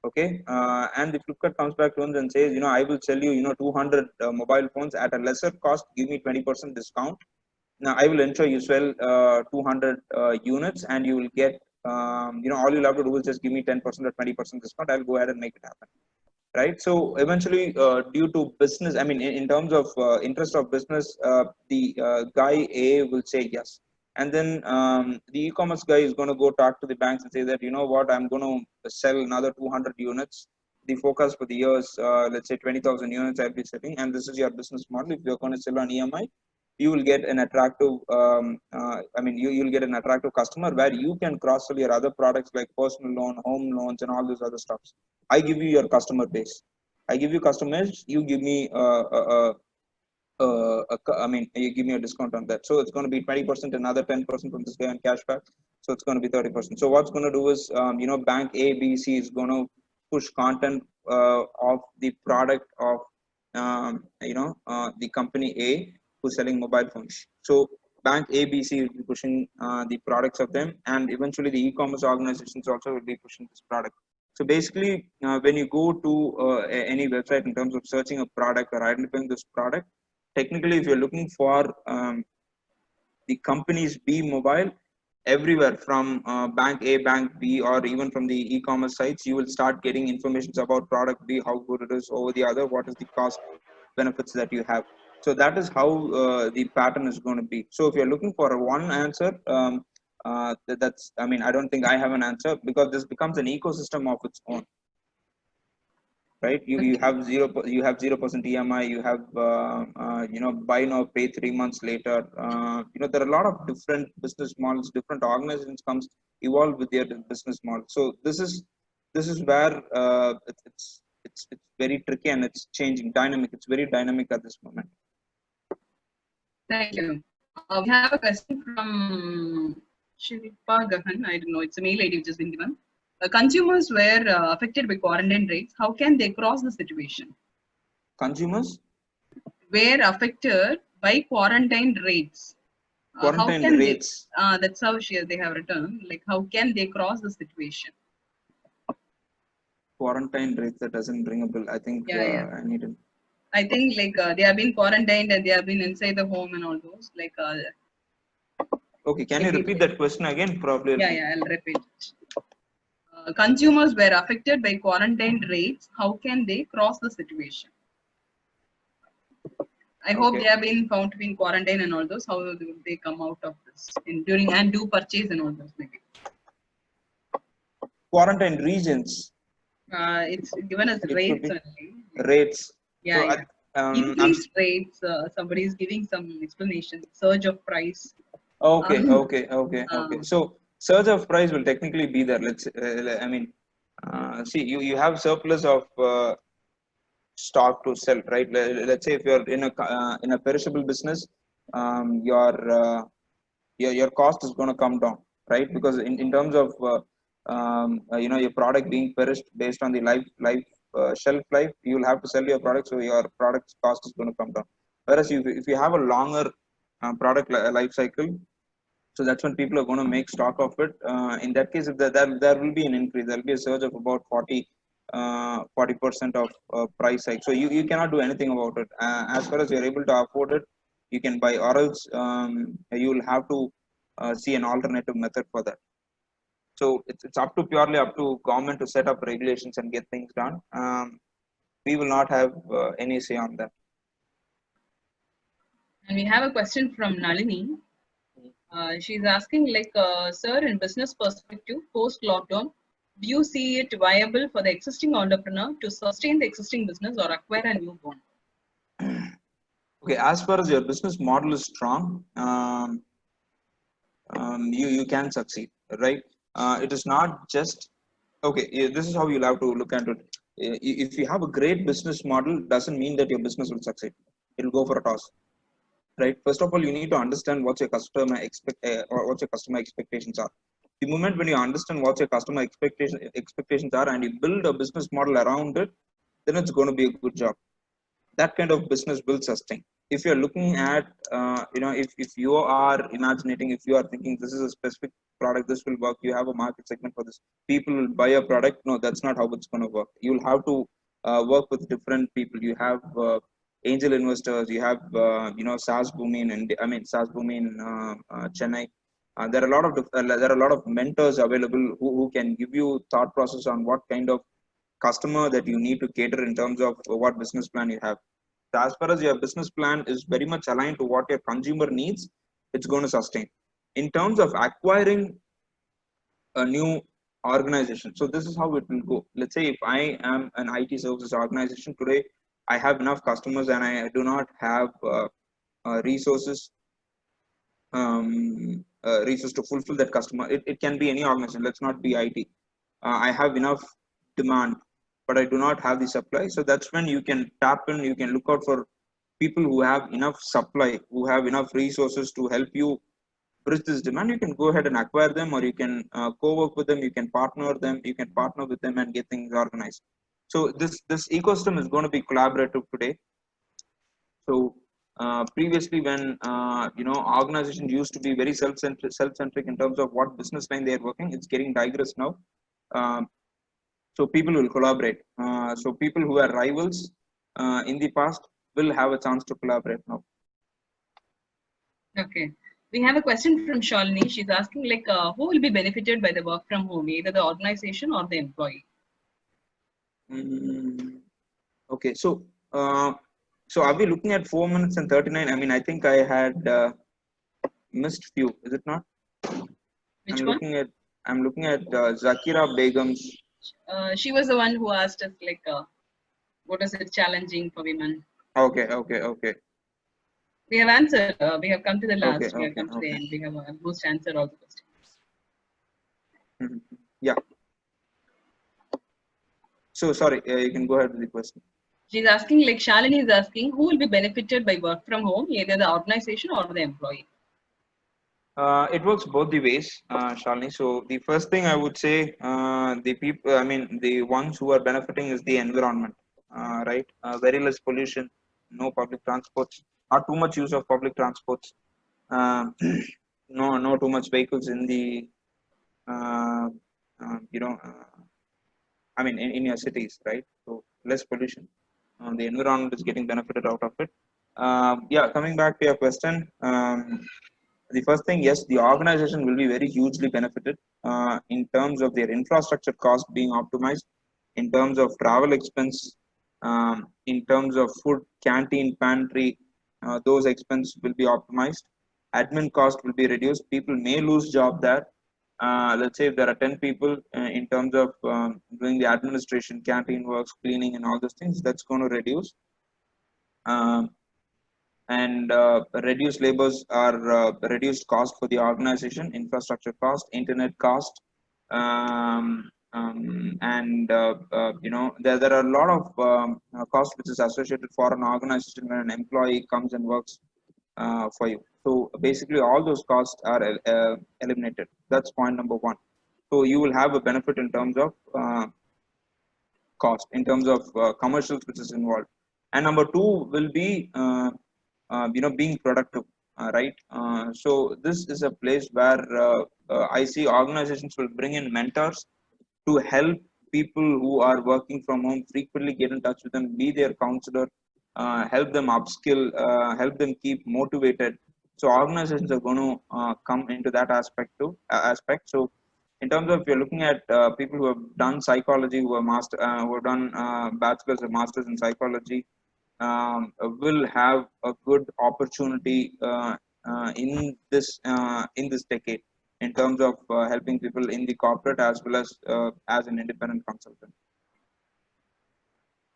Okay, and the Flipkart comes back to us and says, I will sell you, 200 mobile phones at a lesser cost. Give me 20% discount. Now I will ensure you sell 200 units, and you will get, all you'll have to do is just give me 10% or 20% discount. I'll go ahead and make it happen. Right. So eventually, due to business, in terms of interest of business, the guy A will say yes. And then the e-commerce guy is going to go talk to the banks and say that, you know what, I'm going to sell another 200 units. The focus for the year is, let's say 20,000 units I'll be selling. And this is your business model. If you're going to sell on EMI, you will get an attractive you'll get an attractive customer where you can cross sell your other products like personal loan, home loans, and all those other stuff. I give you your customer base. I give you customers. You give me you give me a discount on that. So it's going to be 20%, another 10% from this guy on cashback. So it's going to be 30%. So what's going to do is, bank A, B, C is going to push content of the product of the company A who's selling mobile phones. So bank A, B, C will be pushing the products of them, and eventually the e-commerce organizations also will be pushing this product. So basically, when you go to any website in terms of searching a product or identifying this product, technically, if you're looking for the companies B mobile, everywhere from bank A, bank B, or even from the e-commerce sites, you will start getting information about product B, how good it is over the other, what is the cost benefits that you have. So that is how the pattern is going to be. So if you're looking for a one answer, I don't think I have an answer, because this becomes an ecosystem of its own, right? You Okay. have 0% EMI. You have buy now pay 3 months later. There are a lot of different business models. Different organizations comes evolve with their business model. So this is where it's very tricky, and it's changing dynamic. It's very dynamic at this moment. Thank you. We have a question from Shilpa Gahan. I don't know. It's a mail ID which has been given. Consumers were affected by quarantine rates. How can they cross the situation? Consumers Were affected by quarantine rates. How quarantine can they? rates. That's how they have written. Like, how can they cross the situation? Quarantine rates, that doesn't ring a bell. I think Yeah, yeah. I need it. I think like they have been quarantined and they have been inside the home and all those. Okay, can you Like repeat that question again? Probably it'll yeah, be. yeah, I'll repeat. Consumers were affected by quarantine rates. How can they cross the situation? I hope they Okay. have been found to be in quarantine and all those. How will they come out of this in during and do purchase and all those maybe? Quarantine regions, It's given as it could rates be only. rates. Yeah, So yeah. I'm Increased rates. Somebody is giving some explanation. Surge of price. okay, Um, okay. um, So surge of price will technically be there. I mean, see, you have surplus of stock to sell, right? Let's say if you're in a perishable business, um, your uh, your cost is going to come down, right? Because in terms of your product being perished based on the life shelf life, you will have to sell your product, so your product cost is going to come down. Whereas if you have a longer product life cycle, so that's when people are going to make stock of it. In that case, if there will be an increase, there will be a surge of about 40% of price hike. So you cannot do anything about it. As far as you're able to afford it, you can buy, or else you will have to see an alternative method for that. So it's up to purely up to government to set up regulations and get things done. We will not have any say on that. and we have a question from Nalini. She's asking, sir, in business perspective, post lockdown, do you see it viable for the existing entrepreneur to sustain the existing business or acquire a new one? Okay, as far as your business model is strong, you can succeed, right? It is not just okay. This is how you'll have to look at it. If you have a great business model, doesn't mean that your business will succeed. It'll go for a toss, right? First of all, you need to understand what your customer or what your customer expectations are. The moment when you understand what your customer expectations are and you build a business model around it, then it's going to be a good job. That kind of business will sustain. If you're looking at if you are imagining, if you are thinking this is a specific product, this will work, you have a market segment for this, people will buy a product. No, that's not how it's going to work. You'll have to work with different people. You have angel investors, you have SaaS booming, and I mean SaaS booming in Chennai. There are a lot of there are a lot of mentors available who can give you thought process on what kind of customer that you need to cater in terms of what business plan you have. So as far as your business plan is very much aligned to what your consumer needs, it's going to sustain. In terms of acquiring a new organization, so this is how it will go. Let's say if I am an IT services organization today, I have enough customers and I do not have resources resources to fulfill that customer. It can be any organization. Let's not be IT. I have enough demand, but I do not have the supply. So that's when you can tap in. You can look out for people who have enough supply, who have enough resources to help you bridge this demand. You can go ahead and acquire them, or you can co-work with them. You can partner them. You can partner with them and get things organized. So this ecosystem is going to be collaborative today. So previously, when organizations used to be very self-centric in terms of what business line they are working, it's getting digressed now. Um, so people will collaborate. So people who are rivals in the past will have a chance to collaborate now. Okay. We have a question from Shalini. She's asking, who will be benefited by the work from home, either the organization or the employee? Mm, okay, uh, so are we looking at 4 minutes and 39? I mean, I think I had missed few. Is it not? Which I'm one? looking at Zakira Begum's. She was the one who asked us, what is it challenging for women? Okay. We have answered. We have come to the Okay, last. We have okay, come to the okay. end. We have almost answered all the questions. Mhm. Yeah. So sorry, you can go ahead with the question. She's asking, Shalini is asking, who will be benefited by work from home, either the organization or the employee? It works both the ways, Shalini. So the first thing I would say, the people, I mean, the ones who are benefiting is the environment, right? Very less pollution, no public transports, not too much use of public transports, uh, no too much vehicles in the, uh, uh, you know, uh, I mean, in your cities, right? So less pollution. The environment is getting benefited out of it. Yeah, coming back to your question, the first thing, yes, the organization will be very hugely benefited in terms of their infrastructure cost being optimized, in terms of travel expense, in terms of food, canteen, pantry, those expenses will be optimized. Admin cost will be reduced. People may lose job there. Let's say if there are 10 people in terms of doing the administration, canteen works, cleaning, and all those things, that's going to reduce. Um, and reduced labors are reduced cost for the organization, infrastructure cost, internet cost, and there are a lot of cost which is associated for an organization when an employee comes and works for you. So basically, all those costs are eliminated. That's point number one. So you will have a benefit in terms of cost, in terms of commercials which is involved. And number two will be being productive, right? So this is a place where I see organizations will bring in mentors to help people who are working from home frequently, get in touch with them, be their counselor, help them upskill, help them keep motivated. So organizations are going to come into that aspect. So in terms of, you're looking at people who have done psychology, who have done bachelor's or masters in psychology, will have a good opportunity in this decade in terms of helping people in the corporate as well as an independent consultant.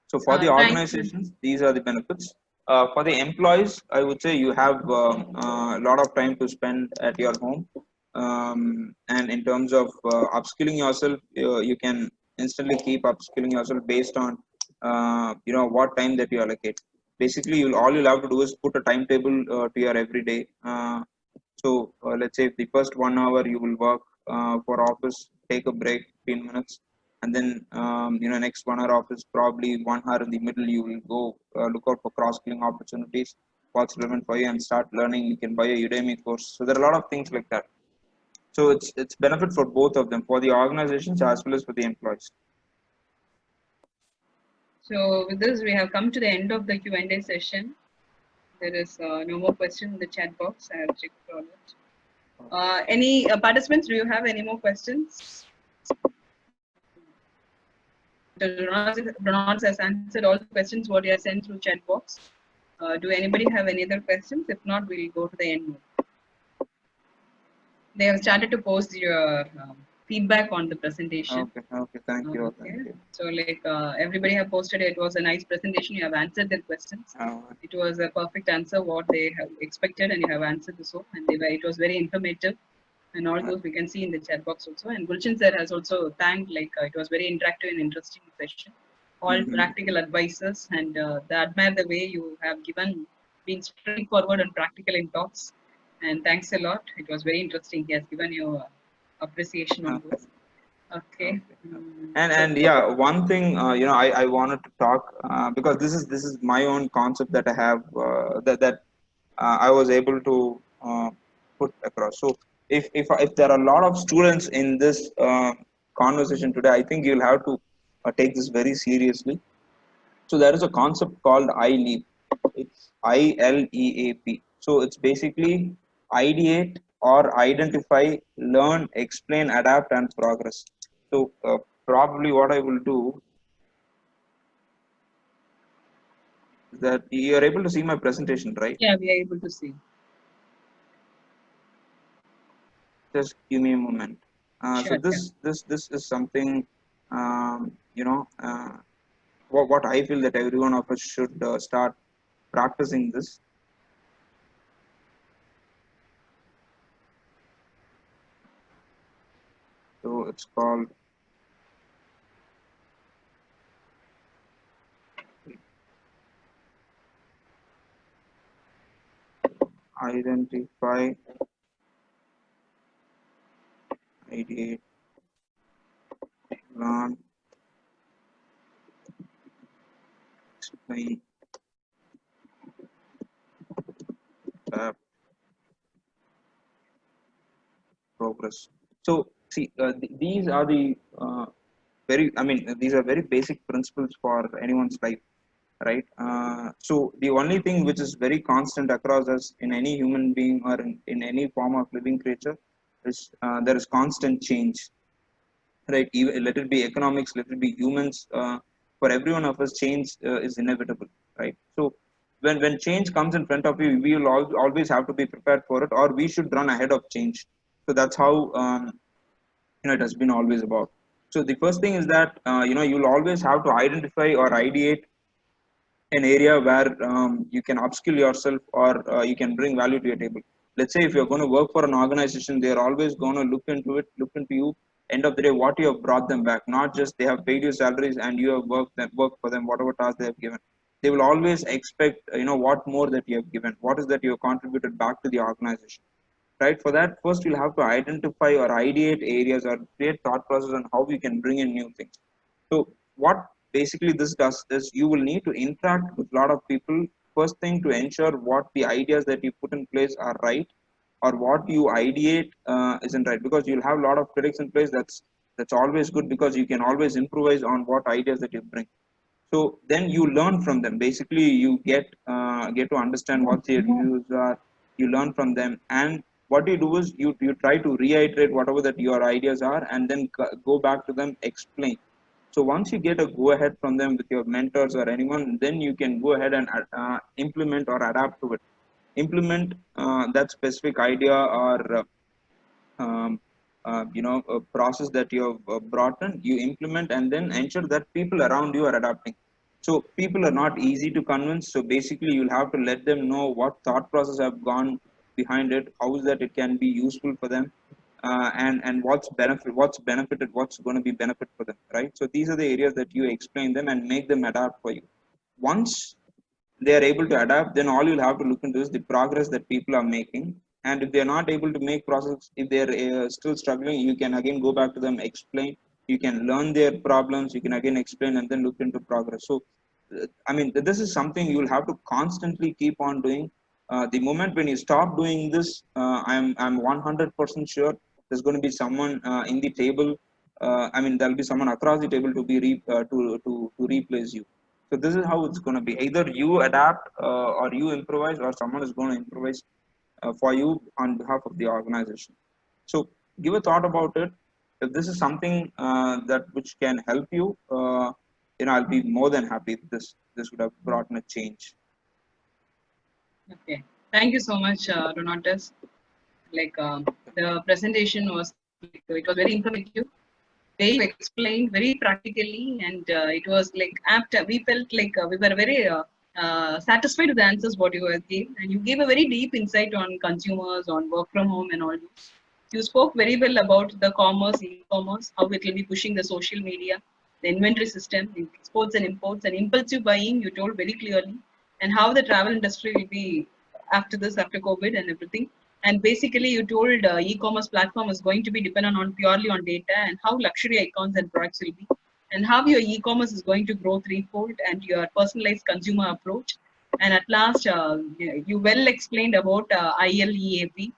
So for the Thank you. organizations, these are the benefits. For the employees, I would say you have a lot of time to spend at your home. And in terms of upskilling yourself, you can instantly keep upskilling yourself based on what time that you allocate. Basically, all you'll have to do is put a timetable to your everyday. So let's say if the first 1 hour you will work for office, take a break, 15 minutes, and then next 1 hour office, probably 1 hour in the middle you will go look out for cross skilling opportunities, what's relevant for you, and start learning. You can buy a Udemy course. So there are a lot of things like that. So it's benefit for both of them, for the organizations as well as for the employees. So with this, we have come to the end of the Q&A session. There is no more question in the chat box. I have checked all it. Any participants, do you have any more questions? Ronald has answered all the questions what you have sent through chat box. Do anybody have any other questions? If not, we'll go to the end mode. They have started to post your feedback on the presentation. Okay, thank you. Okay. Thank you. So like everybody have posted, it was a nice presentation. You have answered their questions. It was a perfect answer what they have expected, and you have answered the so. And it was very informative, and all those we can see in the chat box also. And Gulshan sir has also thanked, like it was very interactive and interesting session. All practical advices, and they admire the way you have given, been straightforward and practical in talks. And thanks a lot. It was very interesting. He has given you appreciation on those. Okay. And yeah, one thing I wanted to talk because this is my own concept that I have that I was able to put across. So if there are a lot of students in this conversation today, I think you'll have to take this very seriously. So there is a concept called ILEAP. It's ILEAP. So it's basically ideate or identify, learn, explain, adapt, and progress. So probably what I will do is that you are able to see my presentation, right? Yeah, we are able to see. Just give me a moment. Sure, So this is something what I feel that every one of us should start practicing this. So it's called identify, ideate, learn, explain, adapt, progress. So see, these are the these are very basic principles for anyone's life. right? So the only thing which is very constant across us in any human being or in any form of living creature is there is constant change, right? Even, let it be economics, let it be humans, for every one of us change is inevitable, right? So when change comes in front of you, we will always have to be prepared for it, or we should run ahead of change. So that's how it has been always about. So the first thing is that you'll always have to identify or ideate an area where you can upskill yourself, or you can bring value to your table. Let's say if you're going to work for an organization, they're always going to look into you. End of the day, what you have brought them back, not just they have paid you salaries and you have worked for them, whatever task they have given. They will always expect, what more that you have given, what is that you have contributed back to the organization, right? For that, first you'll have to identify or ideate areas or create thought process on how we can bring in new things. So what basically this does is you will need to interact with a lot of people, first thing, to ensure what the ideas that you put in place are right, or what you ideate isn't right, because you'll have a lot of critics in place. That's always good, because you can always improvise on what ideas that you bring. So then you learn from them. Basically you get to understand what their views are. You learn from them, and what you do is you try to reiterate whatever that your ideas are, and then go back to them, explain. So once you get a go ahead from them with your mentors or anyone, then you can go ahead and implement or adapt to it. Implement that specific idea, or um, a process that you have brought in, you implement, and then ensure that people around you are adapting. So people are not easy to convince. So basically you'll have to let them know what thought process have gone behind it, how is that it can be useful for them, and what's benefited, what's going to be benefit for them, right? So these are the areas that you explain them and make them adapt for you. Once they are able to adapt, then all you'll have to look into is the progress that people are making. And if they are not able to make process, if they're still struggling, you can again go back to them, explain. You can learn their problems, you can again explain, and then look into progress. So this is something you will have to constantly keep on doing. The moment when you stop doing this, I'm 100% sure there's going to be someone in the table. There'll be someone across the table to be to replace you. So this is how it's going to be. Either you adapt, or you improvise, or someone is going to improvise for you on behalf of the organization. So give a thought about it. If this is something that which can help you, I'll be more than happy if this would have brought in a change. Okay. Thank you so much, Donatus. Like the presentation was like, it was very informative. Way you explained very practically, and it was like apt. We felt like we were very satisfied with the answers what you gave, and you gave a very deep insight on consumers, on work from home, and all. You spoke very well about the commerce, e-commerce, how it will be pushing the social media, the inventory system, exports and imports, and impulsive buying. You told very clearly, and how the travel industry will be after this, after COVID and everything. And basically, you told e-commerce platform is going to be dependent on purely on data, and how luxury icons and products will be, and how your e-commerce is going to grow threefold, and your personalized consumer approach. And at last, you well explained about ILEAP.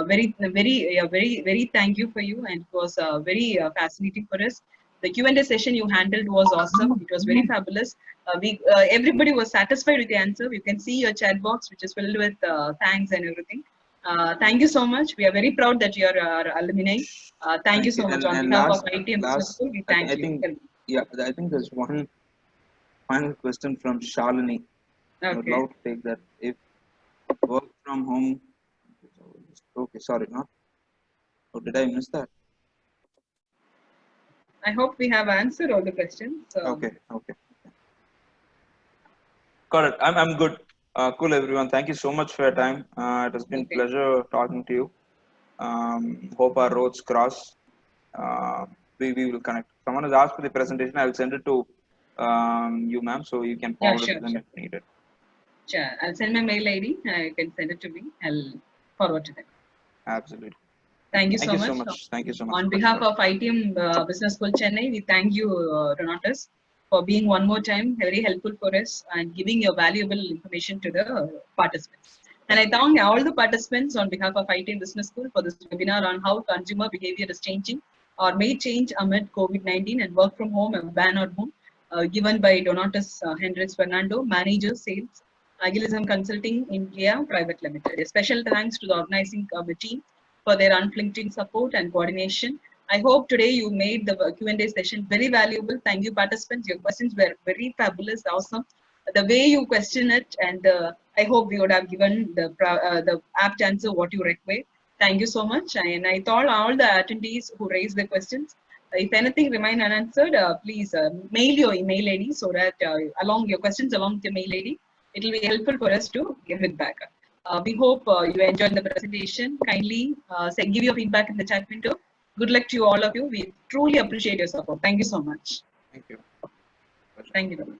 Very thank you for you, and it was very fascinating for us. The Q&A session you handled was awesome. It was very fabulous. Everybody was satisfied with the answer. You can see your chat box, which is filled with thanks and everything. Thank you so much. We are very proud that you are our alumni. Thank you Thank you. so much. On And behalf of ITM Business last, School, we thank I you. think, yeah, I think there's one final question from Shalini. I would Okay. love to take that. If work from home, okay, sorry, not. Oh, did I miss that? I hope we have answered all the questions. Okay, okay. Got it. I'm good. Cool, everyone. Thank you so much for your time. It has been Okay. pleasure talking to you. Hope our roads cross. We will connect. Someone has asked for the presentation. I will send it to you, ma'am, so you can Yeah, forward it to sure, them sure. if needed. Sure. I'll send my mail ID. You can send it to me. I'll forward to them. Absolutely. Thank you Thank so you so much. much. Thank you so much On for behalf sure. of ITM Business School Chennai, we thank you, Donatus, for being one more time very helpful for us and giving your valuable information to the participants. And I Thank you. thank all the participants on behalf of ITM Business School for this webinar on how consumer behavior is changing or may change amid COVID-19 and work from home and ban on home. given by Donatus Hendrix Fernando, Manager Sales, Agilism Consulting India Private Limited. A special thanks to the organizing team for their unflinching support and coordination. I hope today you made the Q&A session very valuable. Thank you, participants. Your questions were very fabulous, awesome. The way you question it, and I hope we would have given the apt answer what you require. Thank you so much. And I thought all the attendees who raised the questions, if anything remain unanswered, please mail your email ID so that along your questions along with your mail ID, it will be helpful for us to give it back. We hope you enjoyed the presentation. Kindly give your feedback in the chat window. Good luck to all of you. We truly appreciate your support. Thank you so much. Thank you. Thank you.